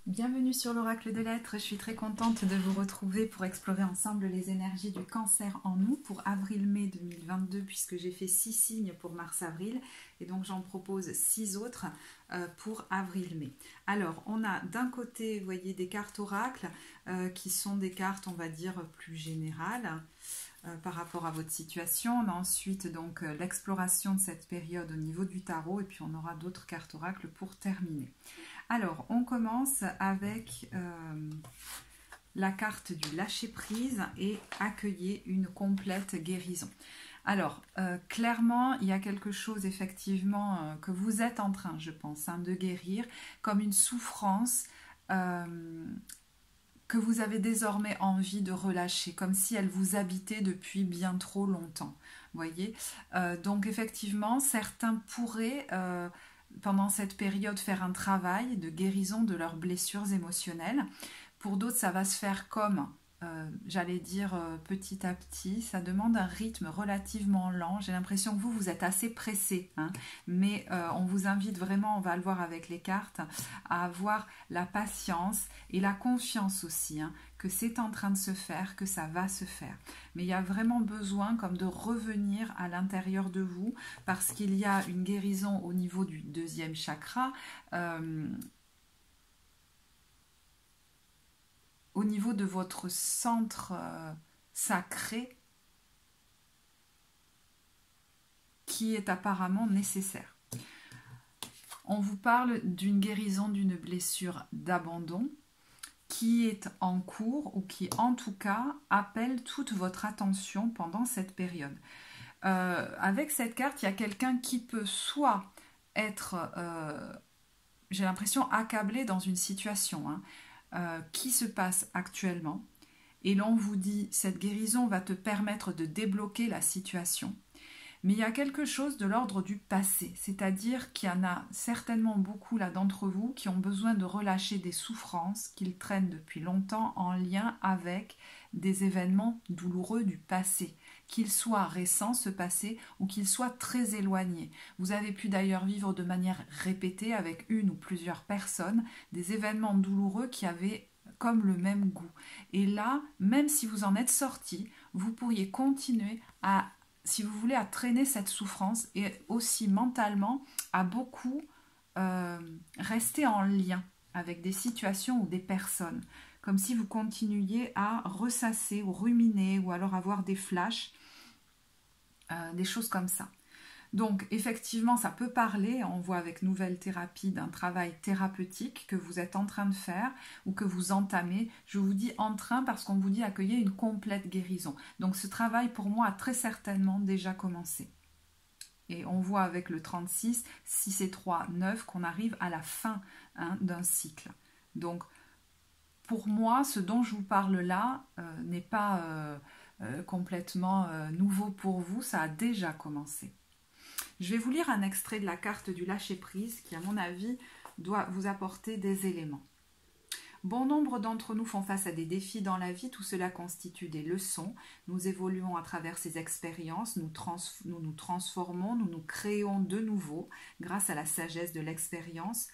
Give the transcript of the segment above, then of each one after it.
Bienvenue sur l'Oracle de l'Être, je suis très contente de vous retrouver pour explorer ensemble les énergies du Cancer en nous pour avril-mai 2022 puisque j'ai fait 6 signes pour mars-avril et donc j'en propose 6 autres pour avril-mai. Alors on a d'un côté, vous voyez, des cartes oracles qui sont des cartes, on va dire, plus générales par rapport à votre situation. On a ensuite donc l'exploration de cette période au niveau du tarot et puis on aura d'autres cartes oracles pour terminer. Alors, on commence avec la carte du lâcher-prise et accueillir une complète guérison. Alors, clairement, il y a quelque chose effectivement que vous êtes en train, je pense, de guérir, comme une souffrance que vous avez désormais envie de relâcher, comme si elle vous habitait depuis bien trop longtemps. Voyez, donc effectivement, certains pourraient pendant cette période faire un travail de guérison de leurs blessures émotionnelles. Pour d'autres, ça va se faire comme, j'allais dire, petit à petit. Ça demande un rythme relativement lent. J'ai l'impression que vous êtes assez pressé, mais on vous invite vraiment, on va le voir avec les cartes, à avoir la patience et la confiance aussi, que c'est en train de se faire, que ça va se faire. Mais il y a vraiment besoin comme de revenir à l'intérieur de vous parce qu'il y a une guérison au niveau du deuxième chakra, au niveau de votre centre sacré qui est apparemment nécessaire. On vous parle d'une guérison d'une blessure d'abandon qui est en cours ou qui en tout cas appelle toute votre attention pendant cette période. Avec cette carte, il y a quelqu'un qui peut soit être, j'ai l'impression, accablé dans une situation qui se passe actuellement et l'on vous dit cette guérison va te permettre de débloquer la situation. Mais il y a quelque chose de l'ordre du passé, c'est-à-dire qu'il y en a certainement beaucoup là d'entre vous qui ont besoin de relâcher des souffrances qu'ils traînent depuis longtemps en lien avec des événements douloureux du passé, qu'ils soient récents ce passé ou qu'ils soient très éloignés. Vous avez pu d'ailleurs vivre de manière répétée avec une ou plusieurs personnes des événements douloureux qui avaient comme le même goût. Et là, même si vous en êtes sorti, vous pourriez continuer à, si vous voulez, à traîner cette souffrance et aussi mentalement à beaucoup rester en lien avec des situations ou des personnes, comme si vous continuiez à ressasser ou ruminer ou alors avoir des flashs, des choses comme ça. Donc effectivement ça peut parler, on voit avec Nouvelle Thérapie, d'un travail thérapeutique que vous êtes en train de faire ou que vous entamez. Je vous dis en train parce qu'on vous dit accueillir une complète guérison. Donc ce travail pour moi a très certainement déjà commencé. Et on voit avec le 36, 6 et 3, 9 qu'on arrive à la fin d'un cycle. Donc pour moi, ce dont je vous parle là n'est pas complètement nouveau pour vous, ça a déjà commencé. Je vais vous lire un extrait de la carte du lâcher-prise qui, à mon avis, doit vous apporter des éléments. Bon nombre d'entre nous font face à des défis dans la vie, tout cela constitue des leçons. Nous évoluons à travers ces expériences, nous nous transformons, nous nous créons de nouveau grâce à la sagesse de l'expérience.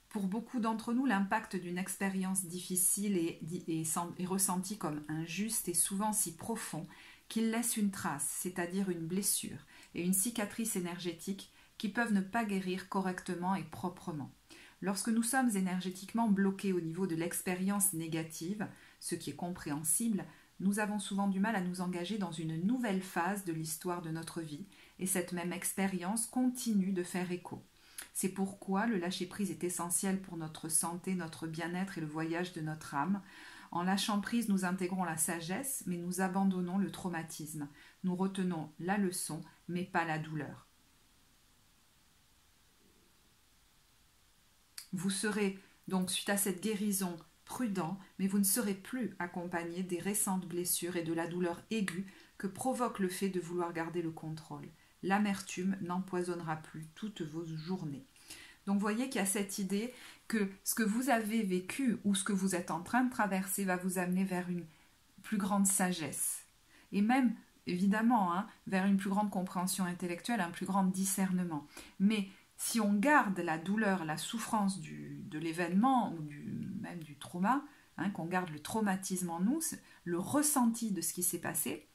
Pour beaucoup d'entre nous, l'impact d'une expérience difficile est ressenti comme injuste et souvent si profond qu'il laisse une trace, c'est-à-dire une blessure et une cicatrice énergétique qui peuvent ne pas guérir correctement et proprement. Lorsque nous sommes énergétiquement bloqués au niveau de l'expérience négative, ce qui est compréhensible, nous avons souvent du mal à nous engager dans une nouvelle phase de l'histoire de notre vie et cette même expérience continue de faire écho. C'est pourquoi le lâcher-prise est essentiel pour notre santé, notre bien-être et le voyage de notre âme. En lâchant prise, nous intégrons la sagesse, mais nous abandonnons le traumatisme. Nous retenons la leçon, mais pas la douleur. Vous serez donc, suite à cette guérison, prudent, mais vous ne serez plus accompagné des récentes blessures et de la douleur aiguë que provoque le fait de vouloir garder le contrôle. L'amertume n'empoisonnera plus toutes vos journées. Donc vous voyez qu'il y a cette idée que ce que vous avez vécu ou ce que vous êtes en train de traverser va vous amener vers une plus grande sagesse. Et même, évidemment, vers une plus grande compréhension intellectuelle, un plus grand discernement. Mais si on garde la douleur, la souffrance de l'événement ou même du trauma, hein, qu'on garde le traumatisme en nous, le ressenti de ce qui s'est passé,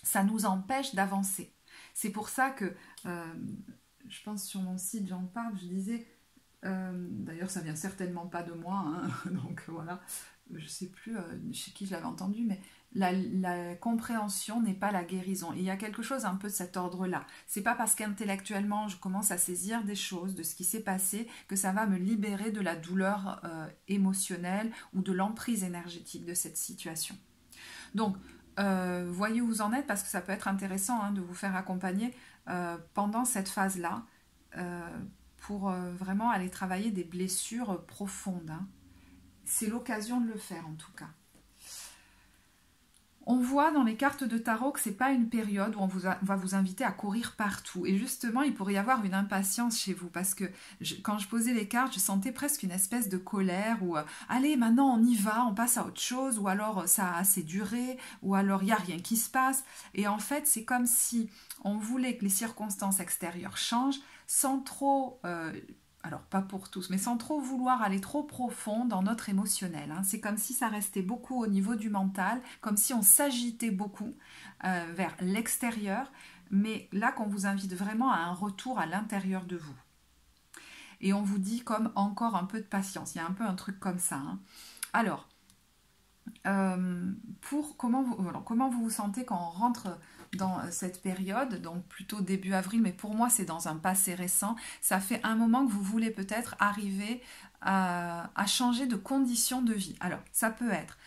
ça nous empêche d'avancer. C'est pour ça que, je pense sur mon site, j'en parle, je disais, d'ailleurs ça vient certainement pas de moi, hein, donc voilà, je sais plus chez qui je l'avais entendu, mais la compréhension n'est pas la guérison. Et il y a quelque chose un peu de cet ordre-là. C'est pas parce qu'intellectuellement je commence à saisir des choses, de ce qui s'est passé, que ça va me libérer de la douleur émotionnelle ou de l'emprise énergétique de cette situation. Donc, voyez où vous en êtes, parce que ça peut être intéressant hein, de vous faire accompagner pendant cette phase-là pour vraiment aller travailler des blessures profondes. Hein. C'est l'occasion de le faire en tout cas. On voit dans les cartes de tarot que ce n'est pas une période où on va vous inviter à courir partout. Et justement, il pourrait y avoir une impatience chez vous parce que quand je posais les cartes, je sentais presque une espèce de colère où allez, maintenant on y va, on passe à autre chose, ou alors ça a assez duré, ou alors il n'y a rien qui se passe. Et en fait, c'est comme si on voulait que les circonstances extérieures changent sans trop... alors pas pour tous, mais sans trop vouloir aller trop profond dans notre émotionnel. Hein. C'est comme si ça restait beaucoup au niveau du mental, comme si on s'agitait beaucoup vers l'extérieur, mais là qu'on vous invite vraiment à un retour à l'intérieur de vous. Et on vous dit comme encore un peu de patience, il y a un peu un truc comme ça. Hein. Alors, comment vous vous sentez quand on rentre dans cette période, donc plutôt début avril, mais pour moi c'est dans un passé récent, ça fait un moment que vous voulez peut-être arriver à changer de conditions de vie. Alors ça peut être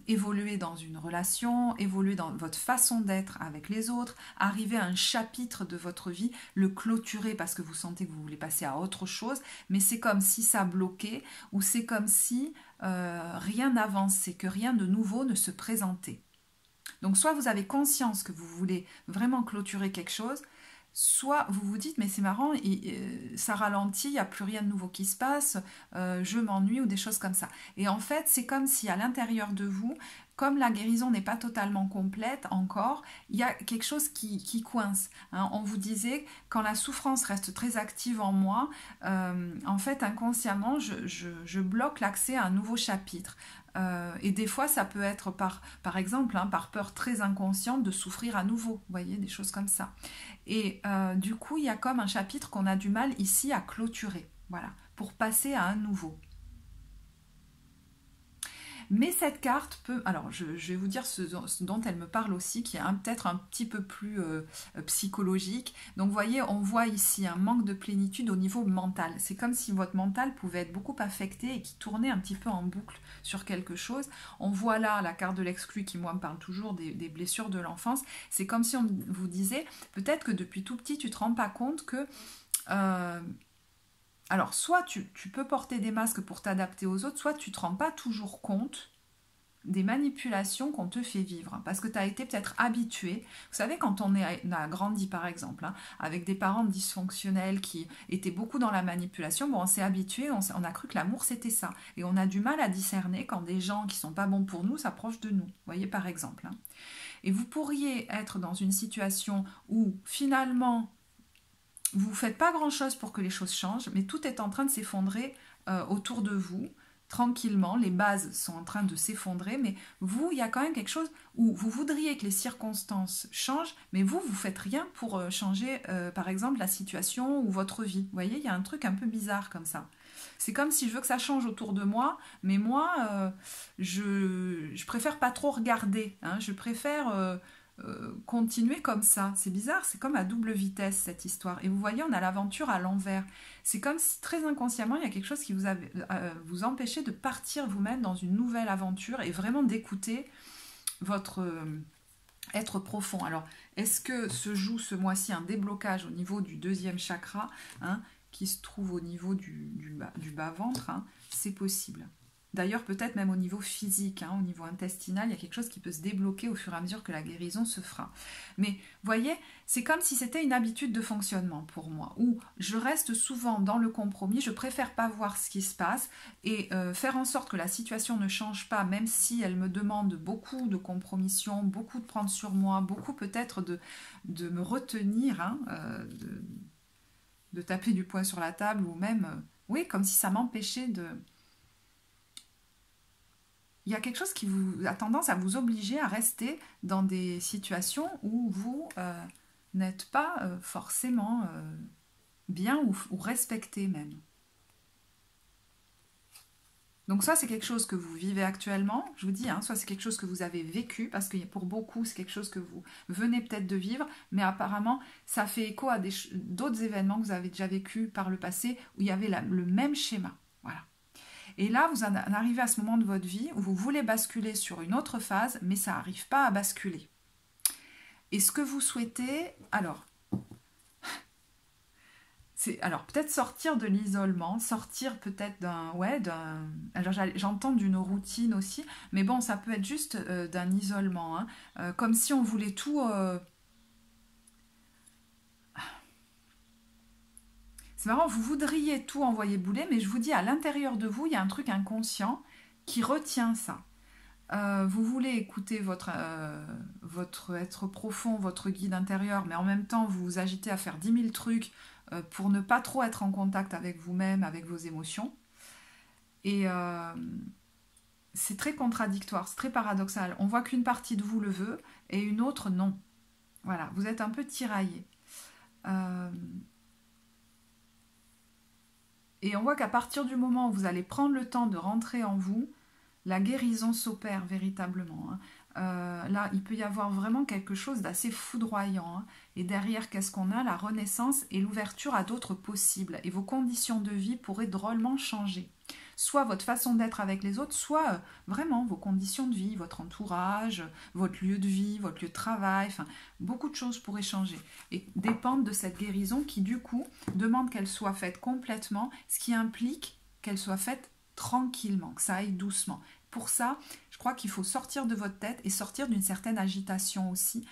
évoluer dans une relation, évoluer dans votre façon d'être avec les autres, arriver à un chapitre de votre vie, le clôturer parce que vous sentez que vous voulez passer à autre chose, mais c'est comme si ça bloquait, ou c'est comme si rien n'avançait, que rien de nouveau ne se présentait. Donc soit vous avez conscience que vous voulez vraiment clôturer quelque chose, soit vous vous dites mais c'est marrant, ça ralentit, il n'y a plus rien de nouveau qui se passe, je m'ennuie ou des choses comme ça. Et en fait c'est comme si à l'intérieur de vous, comme la guérison n'est pas totalement complète encore, il y a quelque chose qui coince. Hein. On vous disait, quand la souffrance reste très active en moi, en fait inconsciemment je bloque l'accès à un nouveau chapitre. Et des fois ça peut être par exemple hein, par peur très inconsciente de souffrir à nouveau, vous voyez, des choses comme ça. Et du coup il y a comme un chapitre qu'on a du mal ici à clôturer, voilà, pour passer à un nouveau. Mais cette carte peut... Alors, je vais vous dire ce dont elle me parle aussi, qui est peut-être un petit peu plus psychologique. Donc, vous voyez, on voit ici un manque de plénitude au niveau mental. C'est comme si votre mental pouvait être beaucoup affecté et qui tournait un petit peu en boucle sur quelque chose. On voit là la carte de l'exclu qui, moi, me parle toujours des blessures de l'enfance. C'est comme si on vous disait, peut-être que depuis tout petit, tu ne te rends pas compte que... Alors, soit tu peux porter des masques pour t'adapter aux autres, soit tu ne te rends pas toujours compte des manipulations qu'on te fait vivre, parce que tu as été peut-être habitué. Vous savez, quand on a grandi, par exemple, hein, avec des parents dysfonctionnels qui étaient beaucoup dans la manipulation, bon, on s'est habitué, on a cru que l'amour, c'était ça. Et on a du mal à discerner quand des gens qui ne sont pas bons pour nous s'approchent de nous. Vous voyez, par exemple. Hein. Et vous pourriez être dans une situation où, finalement... vous ne faites pas grand-chose pour que les choses changent, mais tout est en train de s'effondrer autour de vous, tranquillement. Les bases sont en train de s'effondrer, mais vous, il y a quand même quelque chose où vous voudriez que les circonstances changent, mais vous ne faites rien pour changer, par exemple, la situation ou votre vie. Vous voyez, il y a un truc un peu bizarre comme ça. C'est comme si je veux que ça change autour de moi, mais moi, je préfère pas trop regarder. Hein, je préfère... continuer comme ça. C'est bizarre, c'est comme à double vitesse cette histoire. Et vous voyez, on a l'aventure à l'envers. C'est comme si très inconsciemment, il y a quelque chose qui vous empêchait de partir vous-même dans une nouvelle aventure et vraiment d'écouter votre être profond. Alors, est-ce que se joue ce mois-ci un déblocage au niveau du deuxième chakra, hein, qui se trouve au niveau du bas-ventre, hein, c'est possible. D'ailleurs, peut-être même au niveau physique, hein, au niveau intestinal, il y a quelque chose qui peut se débloquer au fur et à mesure que la guérison se fera. Mais, vous voyez, c'est comme si c'était une habitude de fonctionnement pour moi, où je reste souvent dans le compromis, je préfère pas voir ce qui se passe et faire en sorte que la situation ne change pas, même si elle me demande beaucoup de compromission, beaucoup de prendre sur moi, beaucoup peut-être de me retenir, hein, de taper du poing sur la table, ou même, oui, comme si ça m'empêchait il y a quelque chose qui vous a tendance à vous obliger à rester dans des situations où vous n'êtes pas forcément bien ou respecté même. Donc ça, c'est quelque chose que vous vivez actuellement, je vous dis, hein, soit c'est quelque chose que vous avez vécu, parce que pour beaucoup, c'est quelque chose que vous venez peut-être de vivre, mais apparemment, ça fait écho à d'autres événements que vous avez déjà vécu par le passé, où il y avait le même schéma. Voilà. Et là, vous en arrivez à ce moment de votre vie où vous voulez basculer sur une autre phase, mais ça n'arrive pas à basculer. Et ce que vous souhaitez, alors peut-être sortir de l'isolement, sortir peut-être alors j'entends d'une routine aussi, mais bon, ça peut être juste d'un isolement, hein, comme si on voulait tout. C'est marrant, vous voudriez tout envoyer bouler, mais je vous dis, à l'intérieur de vous, il y a un truc inconscient qui retient ça. Vous voulez écouter votre être profond, votre guide intérieur, mais en même temps vous vous agitez à faire 10 000 trucs pour ne pas trop être en contact avec vous-même, avec vos émotions. Et c'est très contradictoire, c'est très paradoxal. On voit qu'une partie de vous le veut et une autre non. Voilà, vous êtes un peu tiraillé. Et on voit qu'à partir du moment où vous allez prendre le temps de rentrer en vous, la guérison s'opère véritablement. Hein. Là, il peut y avoir vraiment quelque chose d'assez foudroyant. Hein. Et derrière, qu'est-ce qu'on a? La renaissance et l'ouverture à d'autres possibles. Et vos conditions de vie pourraient drôlement changer. Soit votre façon d'être avec les autres, soit vraiment vos conditions de vie, votre entourage, votre lieu de vie, votre lieu de travail. Enfin, beaucoup de choses pourraient changer. Et dépendent de cette guérison qui, du coup, demande qu'elle soit faite complètement, ce qui implique qu'elle soit faite tranquillement, que ça aille doucement. Pour ça, je crois qu'il faut sortir de votre tête et sortir d'une certaine agitation aussi.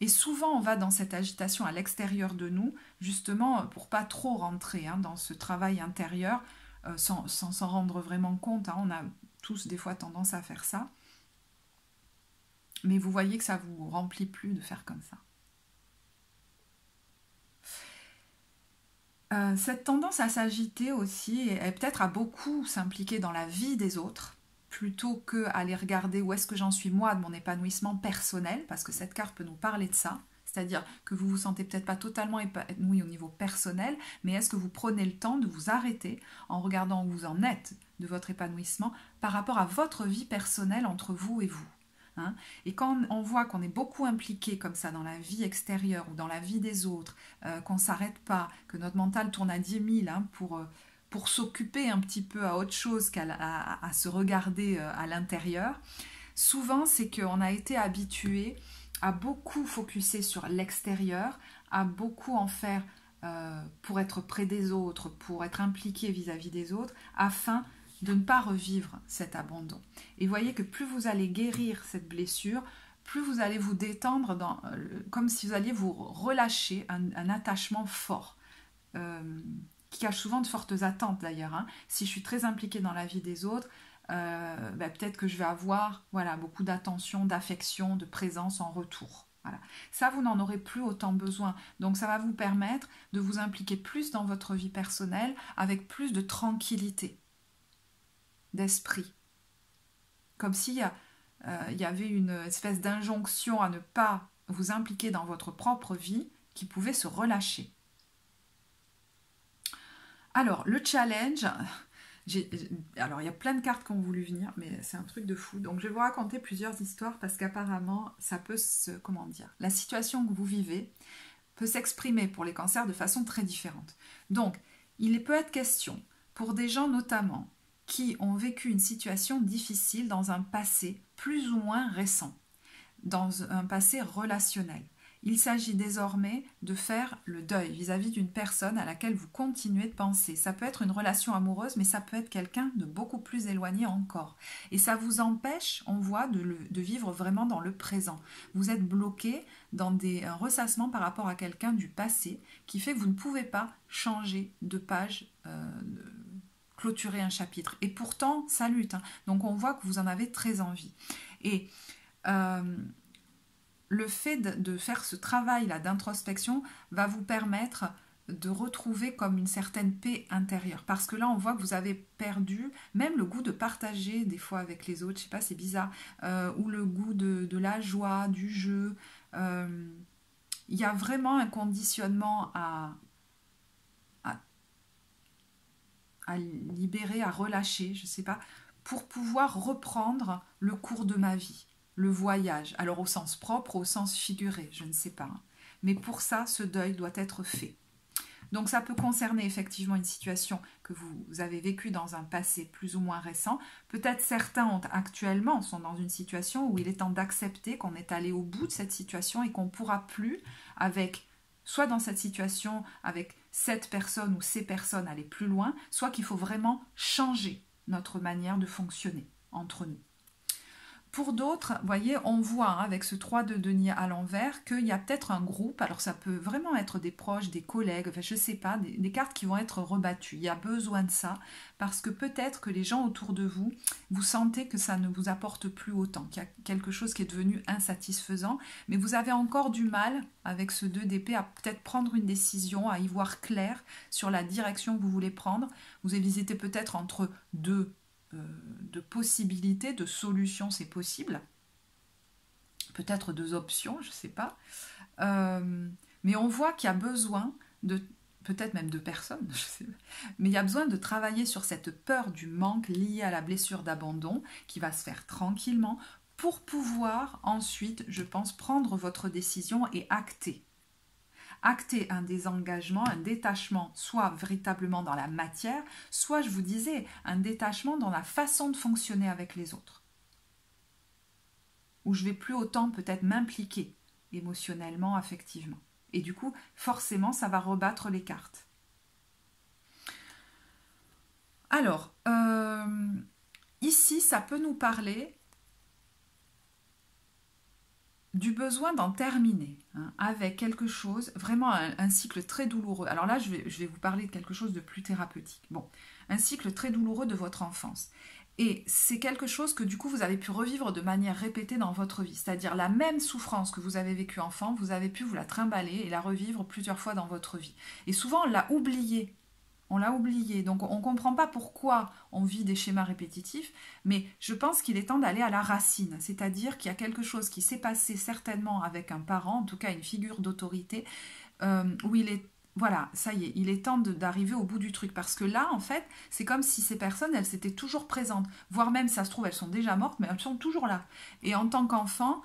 Et souvent, on va dans cette agitation à l'extérieur de nous, justement pour pas trop rentrer dans ce travail intérieur, sans s'en rendre vraiment compte. Hein. On a tous des fois tendance à faire ça. Mais vous voyez que ça vous remplit plus de faire comme ça. Cette tendance à s'agiter aussi, et peut-être à beaucoup s'impliquer dans la vie des autres, plutôt que à aller regarder où est-ce que j'en suis moi de mon épanouissement personnel, parce que cette carte peut nous parler de ça, c'est-à-dire que vous vous sentez peut-être pas totalement épanoui au niveau personnel, mais est-ce que vous prenez le temps de vous arrêter en regardant où vous en êtes de votre épanouissement par rapport à votre vie personnelle entre vous et vous. Hein. Et quand on voit qu'on est beaucoup impliqué comme ça dans la vie extérieure ou dans la vie des autres, qu'on ne s'arrête pas, que notre mental tourne à 10 000 pour s'occuper un petit peu à autre chose qu'à se regarder à l'intérieur, souvent c'est qu'on a été habitué à beaucoup focuser sur l'extérieur, à beaucoup en faire pour être près des autres, pour être impliqué vis-à-vis des autres, afin de ne pas revivre cet abandon. Et voyez que plus vous allez guérir cette blessure, plus vous allez vous détendre, comme si vous alliez vous relâcher un attachement fort, qui cache souvent de fortes attentes d'ailleurs. Hein. Si je suis très impliquée dans la vie des autres, peut-être que je vais avoir beaucoup d'attention, d'affection, de présence en retour. Voilà. Ça, vous n'en aurez plus autant besoin. Donc ça va vous permettre de vous impliquer plus dans votre vie personnelle avec plus de tranquillité d'esprit. Comme s'il y avait une espèce d'injonction à ne pas vous impliquer dans votre propre vie qui pouvait se relâcher. Alors, le challenge, alors il y a plein de cartes qui ont voulu venir, mais c'est un truc de fou. Donc je vais vous raconter plusieurs histoires parce qu'apparemment, ça peut la situation que vous vivez peut s'exprimer pour les cancers de façon très différente. Donc, il peut être question, pour des gens notamment, qui ont vécu une situation difficile dans un passé plus ou moins récent, dans un passé relationnel. Il s'agit désormais de faire le deuil vis-à-vis d'une personne à laquelle vous continuez de penser. Ça peut être une relation amoureuse, mais ça peut être quelqu'un de beaucoup plus éloigné encore. Et ça vous empêche, on voit, de vivre vraiment dans le présent. Vous êtes bloqué dans un ressassement par rapport à quelqu'un du passé qui fait que vous ne pouvez pas changer de page, clôturer un chapitre. Et pourtant, ça lutte. Hein. Donc on voit que vous en avez très envie. Et le fait de faire ce travail-là d'introspection va vous permettre de retrouver comme une certaine paix intérieure. Parce que là, on voit que vous avez perdu même le goût de partager des fois avec les autres, je sais pas, c'est bizarre, ou le goût de la joie, du jeu. Il y a vraiment un conditionnement à, à libérer, à relâcher, je sais pas, pour pouvoir reprendre le cours de ma vie, le voyage. Alors au sens propre, au sens figuré, je ne sais pas. Mais pour ça, ce deuil doit être fait. Donc ça peut concerner effectivement une situation que vous avez vécue dans un passé plus ou moins récent. Peut-être certains actuellement sont dans une situation où il est temps d'accepter qu'on est allé au bout de cette situation et qu'on ne pourra plus, avec soit dans cette situation, avec cette personne ou ces personnes, aller plus loin, soit qu'il faut vraiment changer notre manière de fonctionner entre nous. Pour d'autres, vous voyez, on voit avec ce 3 de denier à l'envers qu'il y a peut-être un groupe, alors ça peut vraiment être des proches, des collègues, enfin je ne sais pas, des cartes qui vont être rebattues. Il y a besoin de ça parce que peut-être que les gens autour de vous, vous sentez que ça ne vous apporte plus autant, qu'il y a quelque chose qui est devenu insatisfaisant, mais vous avez encore du mal avec ce 2 d'épée à peut-être prendre une décision, à y voir clair sur la direction que vous voulez prendre. Vous hésitez peut-être entre de possibilités, de solutions, c'est possible. Peut-être 2 options, je ne sais pas. Mais on voit qu'il y a besoin de, peut-être même 2 personnes, je sais pas, mais il y a besoin de travailler sur cette peur du manque liée à la blessure d'abandon qui va se faire tranquillement pour pouvoir ensuite, je pense, prendre votre décision et acter un désengagement, un détachement, soit véritablement dans la matière, soit, je vous disais, un détachement dans la façon de fonctionner avec les autres. Où je vais plus autant peut-être m'impliquer émotionnellement, affectivement. Et du coup, forcément, ça va rebattre les cartes. Alors, ici, ça peut nous parler du besoin d'en terminer avec quelque chose, vraiment un cycle très douloureux. Alors là, je vais vous parler de quelque chose de plus thérapeutique. Bon, un cycle très douloureux de votre enfance. Et c'est quelque chose que du coup, vous avez pu revivre de manière répétée dans votre vie. C'est-à-dire la même souffrance que vous avez vécue enfant, vous avez pu vous la trimballer et la revivre plusieurs fois dans votre vie. Et souvent, on l'a oublié. On l'a oublié, donc on ne comprend pas pourquoi on vit des schémas répétitifs, mais je pense qu'il est temps d'aller à la racine, c'est-à-dire qu'il y a quelque chose qui s'est passé certainement avec un parent, en tout cas une figure d'autorité, où il est, voilà, ça y est, il est temps d'arriver au bout du truc, parce que là, en fait, c'est comme si ces personnes, elles étaient toujours présentes, voire même, ça se trouve, elles sont déjà mortes, mais elles sont toujours là. Et en tant qu'enfant,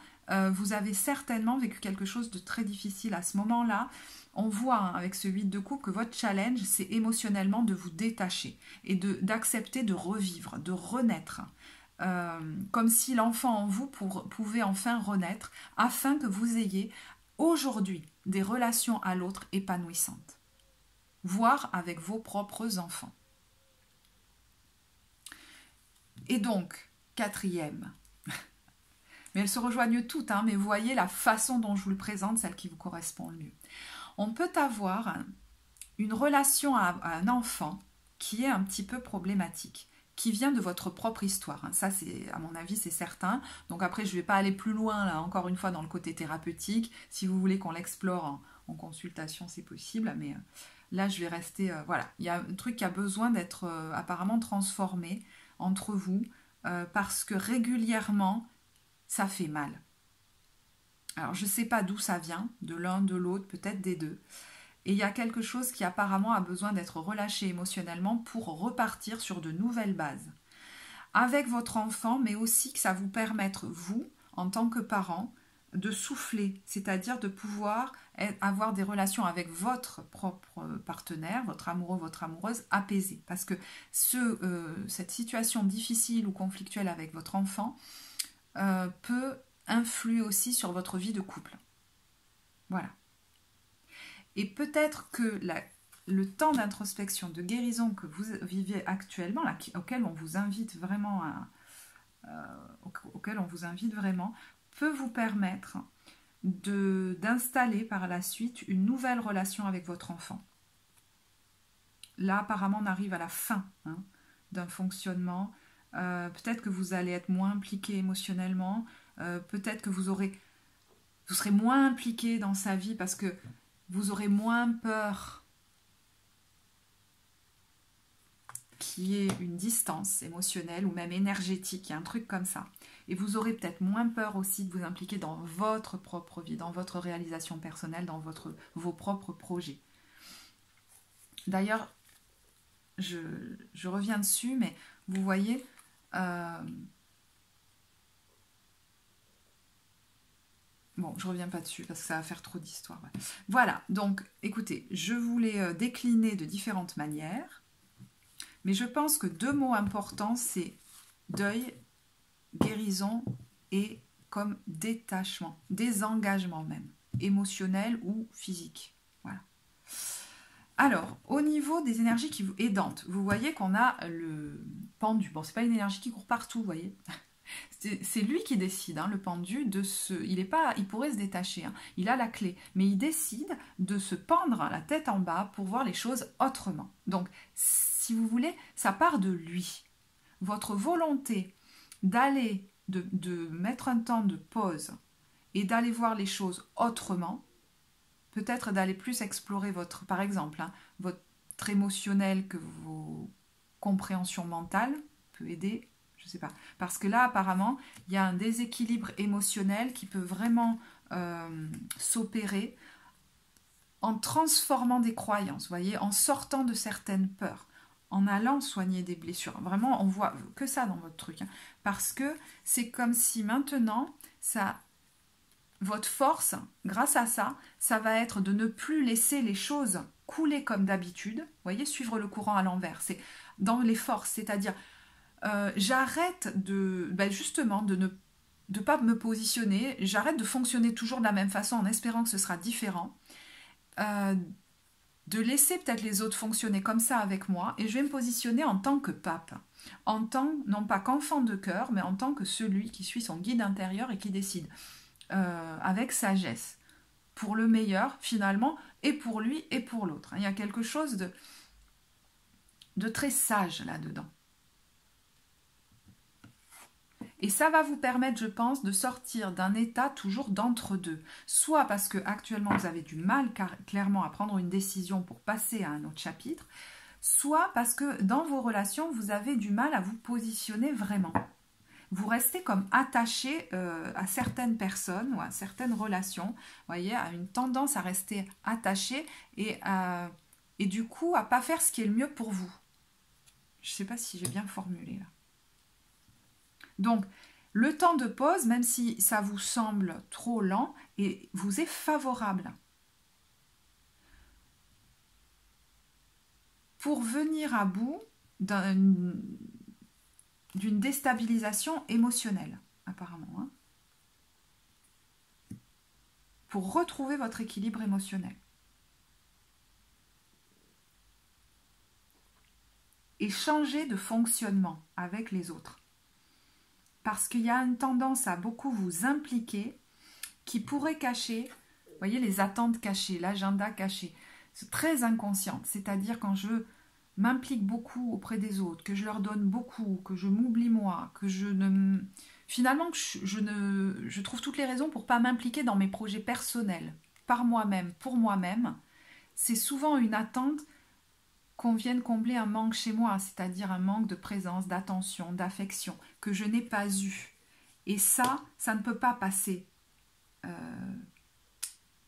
vous avez certainement vécu quelque chose de très difficile à ce moment-là. On voit avec ce 8 de coupe que votre challenge, c'est émotionnellement de vous détacher et d'accepter de revivre, de renaître. Comme si l'enfant en vous pouvait enfin renaître, afin que vous ayez aujourd'hui des relations à l'autre épanouissantes, voire avec vos propres enfants. Et donc, 4e, mais elles se rejoignent toutes, mais vous voyez la façon dont je vous le présente, celle qui vous correspond le mieux. On peut avoir une relation à un enfant qui est un petit peu problématique, qui vient de votre propre histoire. Ça, c'est, à mon avis, c'est certain. Donc après, je ne vais pas aller plus loin, là, encore une fois, dans le côté thérapeutique. Si vous voulez qu'on l'explore en consultation, c'est possible. Mais là, je vais rester... voilà, il y a un truc qui a besoin d'être apparemment transformé entre vous, parce que régulièrement, ça fait mal. Alors, je ne sais pas d'où ça vient, de l'un, de l'autre, peut-être des deux. Et il y a quelque chose qui apparemment a besoin d'être relâché émotionnellement pour repartir sur de nouvelles bases. Avec votre enfant, mais aussi que ça vous permette, vous, en tant que parent, de souffler, c'est-à-dire de pouvoir avoir des relations avec votre propre partenaire, votre amoureux, votre amoureuse, apaisées. Parce que cette situation difficile ou conflictuelle avec votre enfant peut influe aussi sur votre vie de couple. Voilà. Et peut-être que le temps d'introspection, de guérison que vous vivez actuellement, auquel on vous invite vraiment peut vous permettre d'installer par la suite une nouvelle relation avec votre enfant. Là, apparemment, on arrive à la fin d'un fonctionnement. Peut-être que vous allez être moins impliqué émotionnellement. Peut-être que vous serez moins impliqué dans sa vie parce que vous aurez moins peur qu'il y ait une distance émotionnelle ou même énergétique, il y a un truc comme ça. Et vous aurez peut-être moins peur aussi de vous impliquer dans votre propre vie, dans votre réalisation personnelle, dans vos propres projets. D'ailleurs, je reviens dessus, mais vous voyez, bon, je reviens pas dessus parce que ça va faire trop d'histoire. Ouais. Voilà, donc écoutez, je voulais décliner de différentes manières, mais je pense que 2 mots importants, c'est deuil, guérison et comme détachement, désengagement même, émotionnel ou physique. Voilà. Alors, au niveau des énergies qui vous aidantes, vous voyez qu'on a le pendu. Bon, c'est pas une énergie qui court partout, vous voyez. C'est lui qui décide, hein, le pendu, il pourrait se détacher, hein, il a la clé, mais il décide de se pendre la tête en bas pour voir les choses autrement. Donc, si vous voulez, ça part de lui. Votre volonté d'aller, de mettre un temps de pause et d'aller voir les choses autrement, peut-être d'aller plus explorer par exemple, hein, votre émotionnel que vos compréhensions mentales peut aider. Je sais pas. Parce que là, apparemment, il y a un déséquilibre émotionnel qui peut vraiment s'opérer en transformant des croyances, vous voyez, en sortant de certaines peurs, en allant soigner des blessures. Vraiment, on voit que ça dans votre truc. Hein. Parce que c'est comme si maintenant, votre force, grâce à ça, ça va être de ne plus laisser les choses couler comme d'habitude. Vous voyez, suivre le courant à l'envers. C'est dans les forces, c'est-à-dire... j'arrête justement de ne pas me positionner, j'arrête de fonctionner toujours de la même façon en espérant que ce sera différent, de laisser peut-être les autres fonctionner comme ça avec moi, et je vais me positionner en tant que pape, en tant, non pas qu'enfant de cœur, mais en tant que celui qui suit son guide intérieur et qui décide avec sagesse, pour le meilleur finalement, et pour lui et pour l'autre. Il y a quelque chose de très sage là-dedans. Et ça va vous permettre, je pense, de sortir d'un état toujours d'entre-deux. Soit parce que actuellement vous avez du mal clairement à prendre une décision pour passer à un autre chapitre, soit parce que dans vos relations, vous avez du mal à vous positionner vraiment. Vous restez comme attaché à certaines personnes ou à certaines relations, vous voyez, à une tendance à rester attaché et du coup à ne pas faire ce qui est le mieux pour vous. Je ne sais pas si j'ai bien formulé là. Donc, le temps de pause, même si ça vous semble trop lent, vous est favorable. Pour venir à bout d'une déstabilisation émotionnelle, apparemment. Hein, pour retrouver votre équilibre émotionnel. Et changer de fonctionnement avec les autres. Parce qu'il y a une tendance à beaucoup vous impliquer qui pourrait cacher, vous voyez, les attentes cachées, l'agenda caché. C'est très inconscient, c'est-à-dire quand je m'implique beaucoup auprès des autres, que je leur donne beaucoup, que je m'oublie moi, que je ne... Finalement, je trouve toutes les raisons pour ne pas m'impliquer dans mes projets personnels, par moi-même, pour moi-même. C'est souvent une attente qu'on vienne combler un manque chez moi, c'est-à-dire un manque de présence, d'attention, d'affection, que je n'ai pas eu. Et ça ne peut pas passer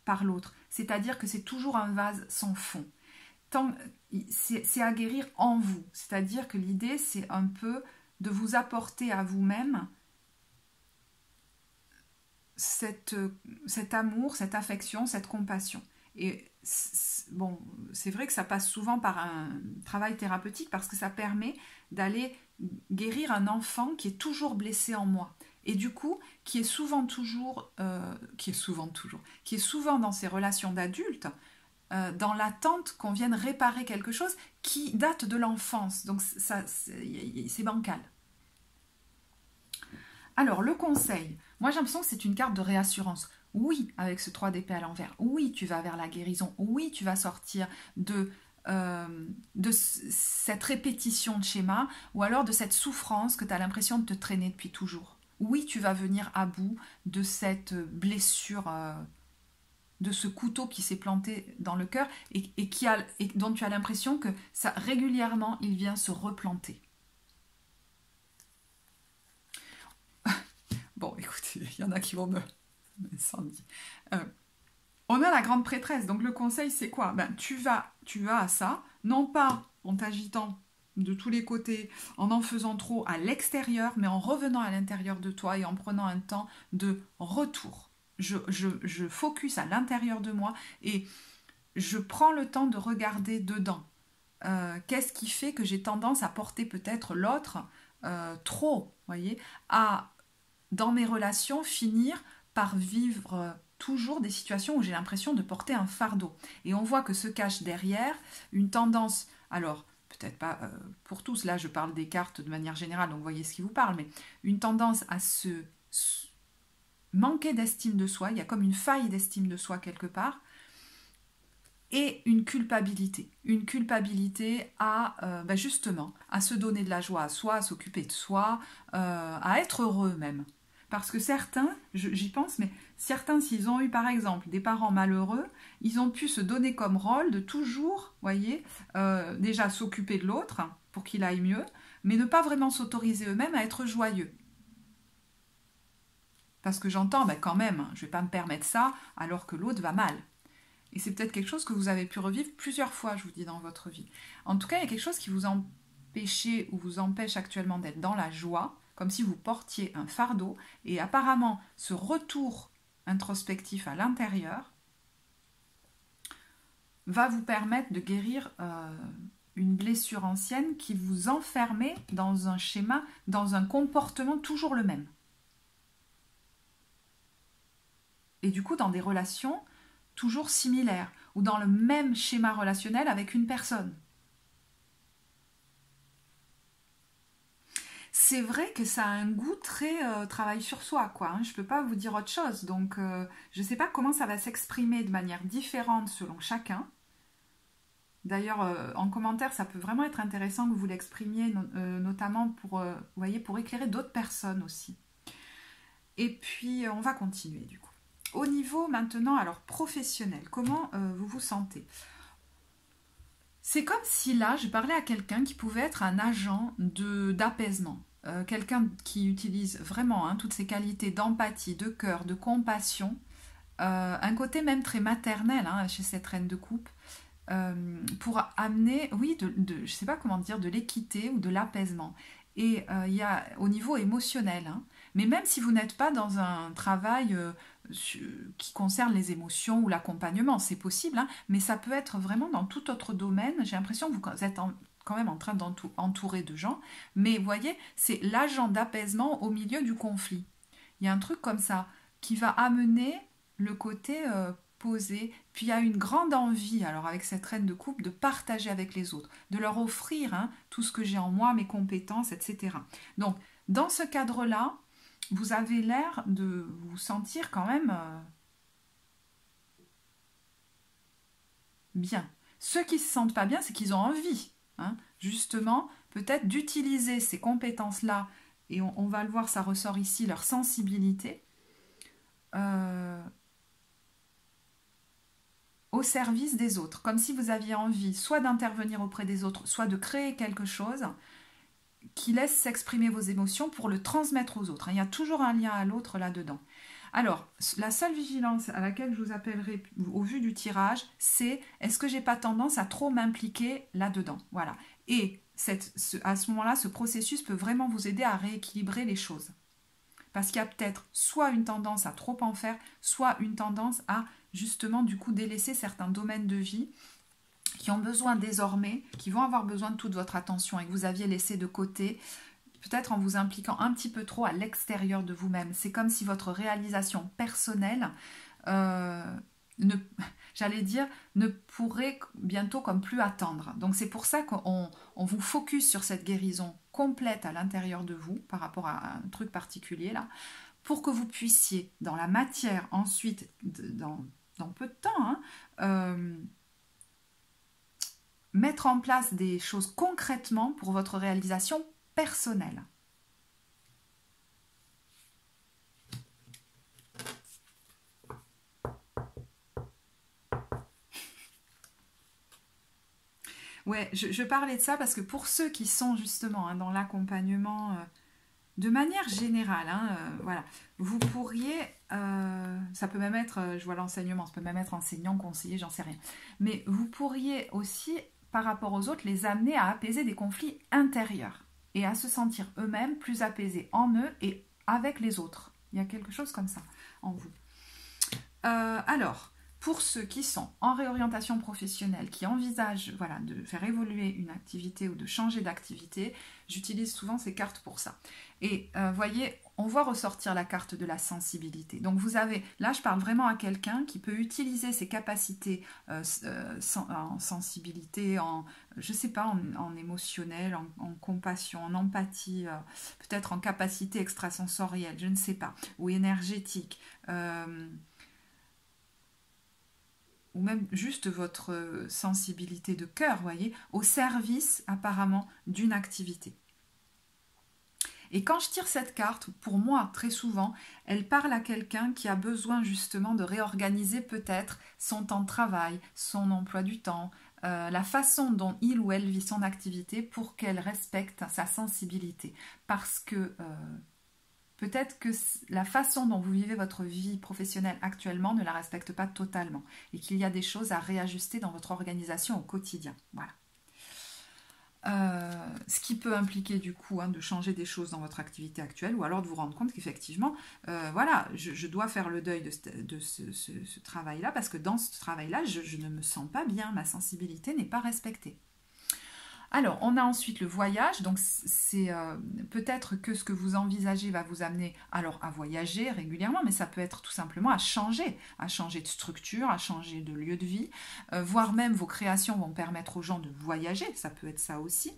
par l'autre. C'est-à-dire que c'est toujours un vase sans fond. C'est à guérir en vous. C'est-à-dire que l'idée, c'est un peu de vous apporter à vous-même cet amour, cette affection, cette compassion. Et bon, c'est vrai que ça passe souvent par un travail thérapeutique parce que ça permet d'aller guérir un enfant qui est toujours blessé en moi et du coup qui est souvent dans ses relations d'adultes dans l'attente qu'on vienne réparer quelque chose qui date de l'enfance. Donc ça, c'est bancal. Alors le conseil, moi j'ai l'impression que c'est une carte de réassurance. Oui, avec ce 3 d'épée à l'envers, oui, tu vas vers la guérison, oui, tu vas sortir de cette répétition de schéma ou alors de cette souffrance que tu as l'impression de te traîner depuis toujours. Oui, tu vas venir à bout de cette blessure de ce couteau qui s'est planté dans le cœur et dont tu as l'impression que ça régulièrement, il vient se replanter. Bon, écoutez, il y en a qui vont me incendier. On a la grande prêtresse, donc le conseil c'est quoi? Ben, tu vas à ça, non pas en t'agitant de tous les côtés, en faisant trop à l'extérieur, mais en revenant à l'intérieur de toi et en prenant un temps de retour. Je focus à l'intérieur de moi et je prends le temps de regarder dedans. Qu'est-ce qui fait que j'ai tendance à porter peut-être l'autre trop, voyez, à, dans mes relations, finir par vivre toujours des situations où j'ai l'impression de porter un fardeau. Et on voit que se cache derrière une tendance, alors peut-être pas pour tous, là je parle des cartes de manière générale, donc vous voyez ce qui vous parle, mais une tendance à se manquer d'estime de soi, il y a comme une faille d'estime de soi quelque part, et une culpabilité à justement à se donner de la joie à soi, à s'occuper de soi, à être heureux même. Parce que certains, j'y pense, mais certains, s'ils ont eu par exemple des parents malheureux, ils ont pu se donner comme rôle de toujours, voyez, déjà s'occuper de l'autre pour qu'il aille mieux, mais ne pas vraiment s'autoriser eux-mêmes à être joyeux. Parce que j'entends, quand même, je ne vais pas me permettre ça alors que l'autre va mal. Et c'est peut-être quelque chose que vous avez pu revivre plusieurs fois, je vous dis, dans votre vie. En tout cas, il y a quelque chose qui vous empêchez ou vous empêche actuellement d'être dans la joie, comme si vous portiez un fardeau, et apparemment ce retour introspectif à l'intérieur va vous permettre de guérir une blessure ancienne qui vous enfermait dans un schéma, dans un comportement toujours le même. Et du coup, dans des relations toujours similaires, ou dans le même schéma relationnel avec une personne. C'est vrai que ça a un goût très travail sur soi, quoi. Hein. Je ne peux pas vous dire autre chose. Donc, je ne sais pas comment ça va s'exprimer de manière différente selon chacun. D'ailleurs, en commentaire, ça peut vraiment être intéressant que vous l'exprimiez, notamment pour, vous voyez, pour éclairer d'autres personnes aussi. Et puis, on va continuer du coup. Au niveau maintenant, alors professionnel, comment vous vous sentez? C'est comme si là, je parlais à quelqu'un qui pouvait être un agent d'apaisement. Quelqu'un qui utilise vraiment toutes ses qualités d'empathie, de cœur, de compassion, un côté même très maternel chez cette reine de coupe, pour amener, oui, je ne sais pas comment dire, de l'équité ou de l'apaisement. Et il y a au niveau émotionnel, mais même si vous n'êtes pas dans un travail qui concerne les émotions ou l'accompagnement, c'est possible, mais ça peut être vraiment dans tout autre domaine. J'ai l'impression que vous êtes quand même en train d'entourer de gens, mais vous voyez, c'est l'agent d'apaisement au milieu du conflit. Il y a un truc comme ça qui va amener le côté posé, puis il y a une grande envie, alors avec cette reine de coupe, de partager avec les autres, de leur offrir tout ce que j'ai en moi, mes compétences, etc. Donc, dans ce cadre-là, vous avez l'air de vous sentir quand même bien. Ceux qui ne se sentent pas bien, c'est qu'ils ont envie, justement, peut-être d'utiliser ces compétences-là, et on va le voir, ça ressort ici, leur sensibilité, au service des autres, comme si vous aviez envie soit d'intervenir auprès des autres, soit de créer quelque chose qui laisse s'exprimer vos émotions pour le transmettre aux autres. Il y a toujours un lien à l'autre là-dedans. Alors, la seule vigilance à laquelle je vous appellerai au vu du tirage, c'est est-ce que j'ai pas tendance à trop m'impliquer là-dedans? Voilà. Et à ce moment-là, ce processus peut vraiment vous aider à rééquilibrer les choses. Parce qu'il y a peut-être soit une tendance à trop en faire, soit une tendance à justement du coup délaisser certains domaines de vie qui ont besoin désormais, qui vont avoir besoin de toute votre attention et que vous aviez laissé de côté, peut-être en vous impliquant un petit peu trop à l'extérieur de vous-même. C'est comme si votre réalisation personnelle, j'allais dire, ne pourrait bientôt comme plus attendre. Donc c'est pour ça qu'on vous focus sur cette guérison complète à l'intérieur de vous, par rapport à un truc particulier là, pour que vous puissiez, dans la matière, ensuite, dans peu de temps, mettre en place des choses concrètement pour votre réalisation personnelle. Ouais, je parlais de ça parce que pour ceux qui sont justement hein, dans l'accompagnement, de manière générale, hein, voilà, vous pourriez, ça peut même être, je vois l'enseignement, ça peut même être enseignant, conseiller, j'en sais rien, mais vous pourriez aussi, par rapport aux autres, les amener à apaiser des conflits intérieurs et à se sentir eux-mêmes plus apaisés en eux et avec les autres. Il y a quelque chose comme ça en vous. Alors, pour ceux qui sont en réorientation professionnelle, qui envisagent voilà, de faire évoluer une activité ou de changer d'activité, j'utilise souvent ces cartes pour ça. Et voyez, on voit ressortir la carte de la sensibilité. Donc vous avez, là je parle vraiment à quelqu'un qui peut utiliser ses capacités en sensibilité, je sais pas, en émotionnel, en compassion, en empathie, peut-être en capacité extrasensorielle, je ne sais pas, ou énergétique. Ou même juste votre sensibilité de cœur, voyez, au service apparemment d'une activité. Et quand je tire cette carte, pour moi, très souvent, elle parle à quelqu'un qui a besoin justement de réorganiser peut-être son temps de travail, son emploi du temps, la façon dont il ou elle vit son activité pour qu'elle respecte sa sensibilité. Parce que peut-être que la façon dont vous vivez votre vie professionnelle actuellement ne la respecte pas totalement et qu'il y a des choses à réajuster dans votre organisation au quotidien. Voilà. Ce qui peut impliquer du coup hein, de changer des choses dans votre activité actuelle ou alors de vous rendre compte qu'effectivement, voilà, je dois faire le deuil de ce travail-là parce que dans ce travail-là, je ne me sens pas bien, ma sensibilité n'est pas respectée. Alors, on a ensuite le voyage, donc c'est peut-être que ce que vous envisagez va vous amener alors à voyager régulièrement, mais ça peut être tout simplement à changer de structure, à changer de lieu de vie, voire même vos créations vont permettre aux gens de voyager, ça peut être ça aussi.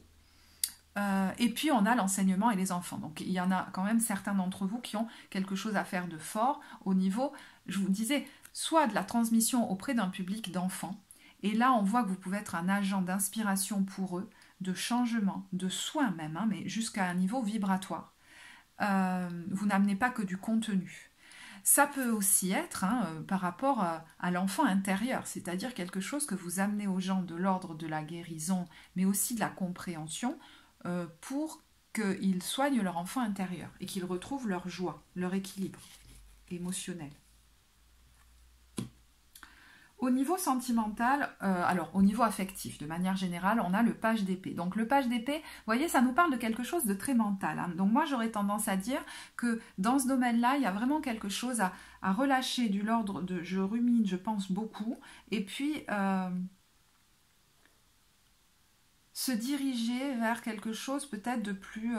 Et puis on a l'enseignement et les enfants, donc il y en a quand même certains d'entre vous qui ont quelque chose à faire de fort au niveau, je vous disais, soit de la transmission auprès d'un public d'enfants, et là on voit que vous pouvez être un agent d'inspiration pour eux, de changement, de soins même, hein, mais jusqu'à un niveau vibratoire. Vous n'amenez pas que du contenu. Ça peut aussi être hein, par rapport à l'enfant intérieur, c'est-à-dire quelque chose que vous amenez aux gens de l'ordre de la guérison, mais aussi de la compréhension, pour qu'ils soignent leur enfant intérieur et qu'ils retrouvent leur joie, leur équilibre émotionnel. Au niveau sentimental, alors au niveau affectif, de manière générale, on a le page d'épée. Donc le page d'épée, vous voyez, ça nous parle de quelque chose de très mental. Hein. Donc moi, j'aurais tendance à dire que dans ce domaine-là, il y a vraiment quelque chose à relâcher du l'ordre de je rumine, je pense beaucoup, et puis se diriger vers quelque chose peut-être de plus...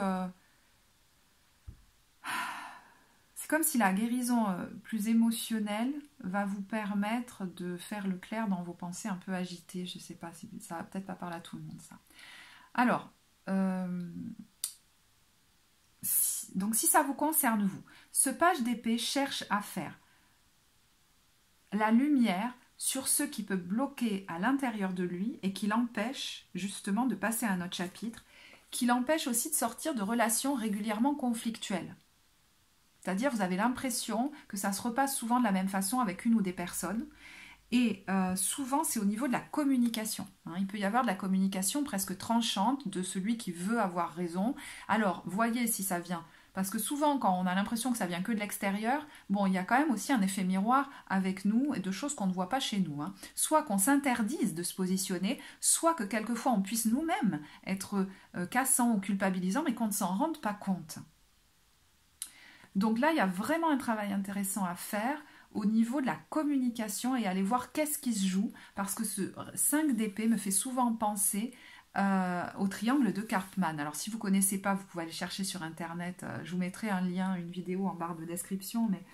C'est comme si la guérison plus émotionnelle va vous permettre de faire le clair dans vos pensées un peu agitées. Je ne sais pas, ça va peut-être pas parler à tout le monde ça. Alors, donc si ça vous concerne vous, ce page d'épée cherche à faire la lumière sur ce qui peut bloquer à l'intérieur de lui et qui l'empêche justement de passer à un autre chapitre, qui l'empêche aussi de sortir de relations régulièrement conflictuelles. C'est-à-dire, vous avez l'impression que ça se repasse souvent de la même façon avec une ou des personnes. Et souvent, c'est au niveau de la communication. Hein. Il peut y avoir de la communication presque tranchante de celui qui veut avoir raison. Alors, voyez si ça vient. Parce que souvent, quand on a l'impression que ça vient que de l'extérieur, bon, il y a quand même aussi un effet miroir avec nous et de choses qu'on ne voit pas chez nous. Hein. Soit qu'on s'interdise de se positionner, soit que quelquefois on puisse nous-mêmes être cassants ou culpabilisants, mais qu'on ne s'en rende pas compte. Donc là, il y a vraiment un travail intéressant à faire au niveau de la communication et aller voir qu'est-ce qui se joue, parce que ce 5 d'épée me fait souvent penser au triangle de Karpman. Alors si vous ne connaissez pas, vous pouvez aller chercher sur internet, je vous mettrai un lien, une vidéo en barre de description, mais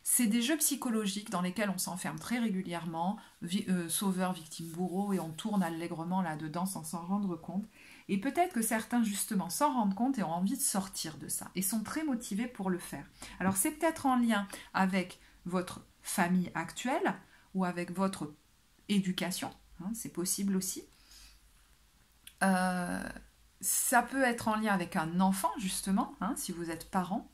c'est des jeux psychologiques dans lesquels on s'enferme très régulièrement, sauveur, victime, bourreau, et on tourne allègrement là-dedans sans s'en rendre compte. Et peut-être que certains, justement, s'en rendent compte et ont envie de sortir de ça, et sont très motivés pour le faire. Alors, c'est peut-être en lien avec votre famille actuelle, ou avec votre éducation, hein, c'est possible aussi. Ça peut être en lien avec un enfant, justement, hein, si vous êtes parent.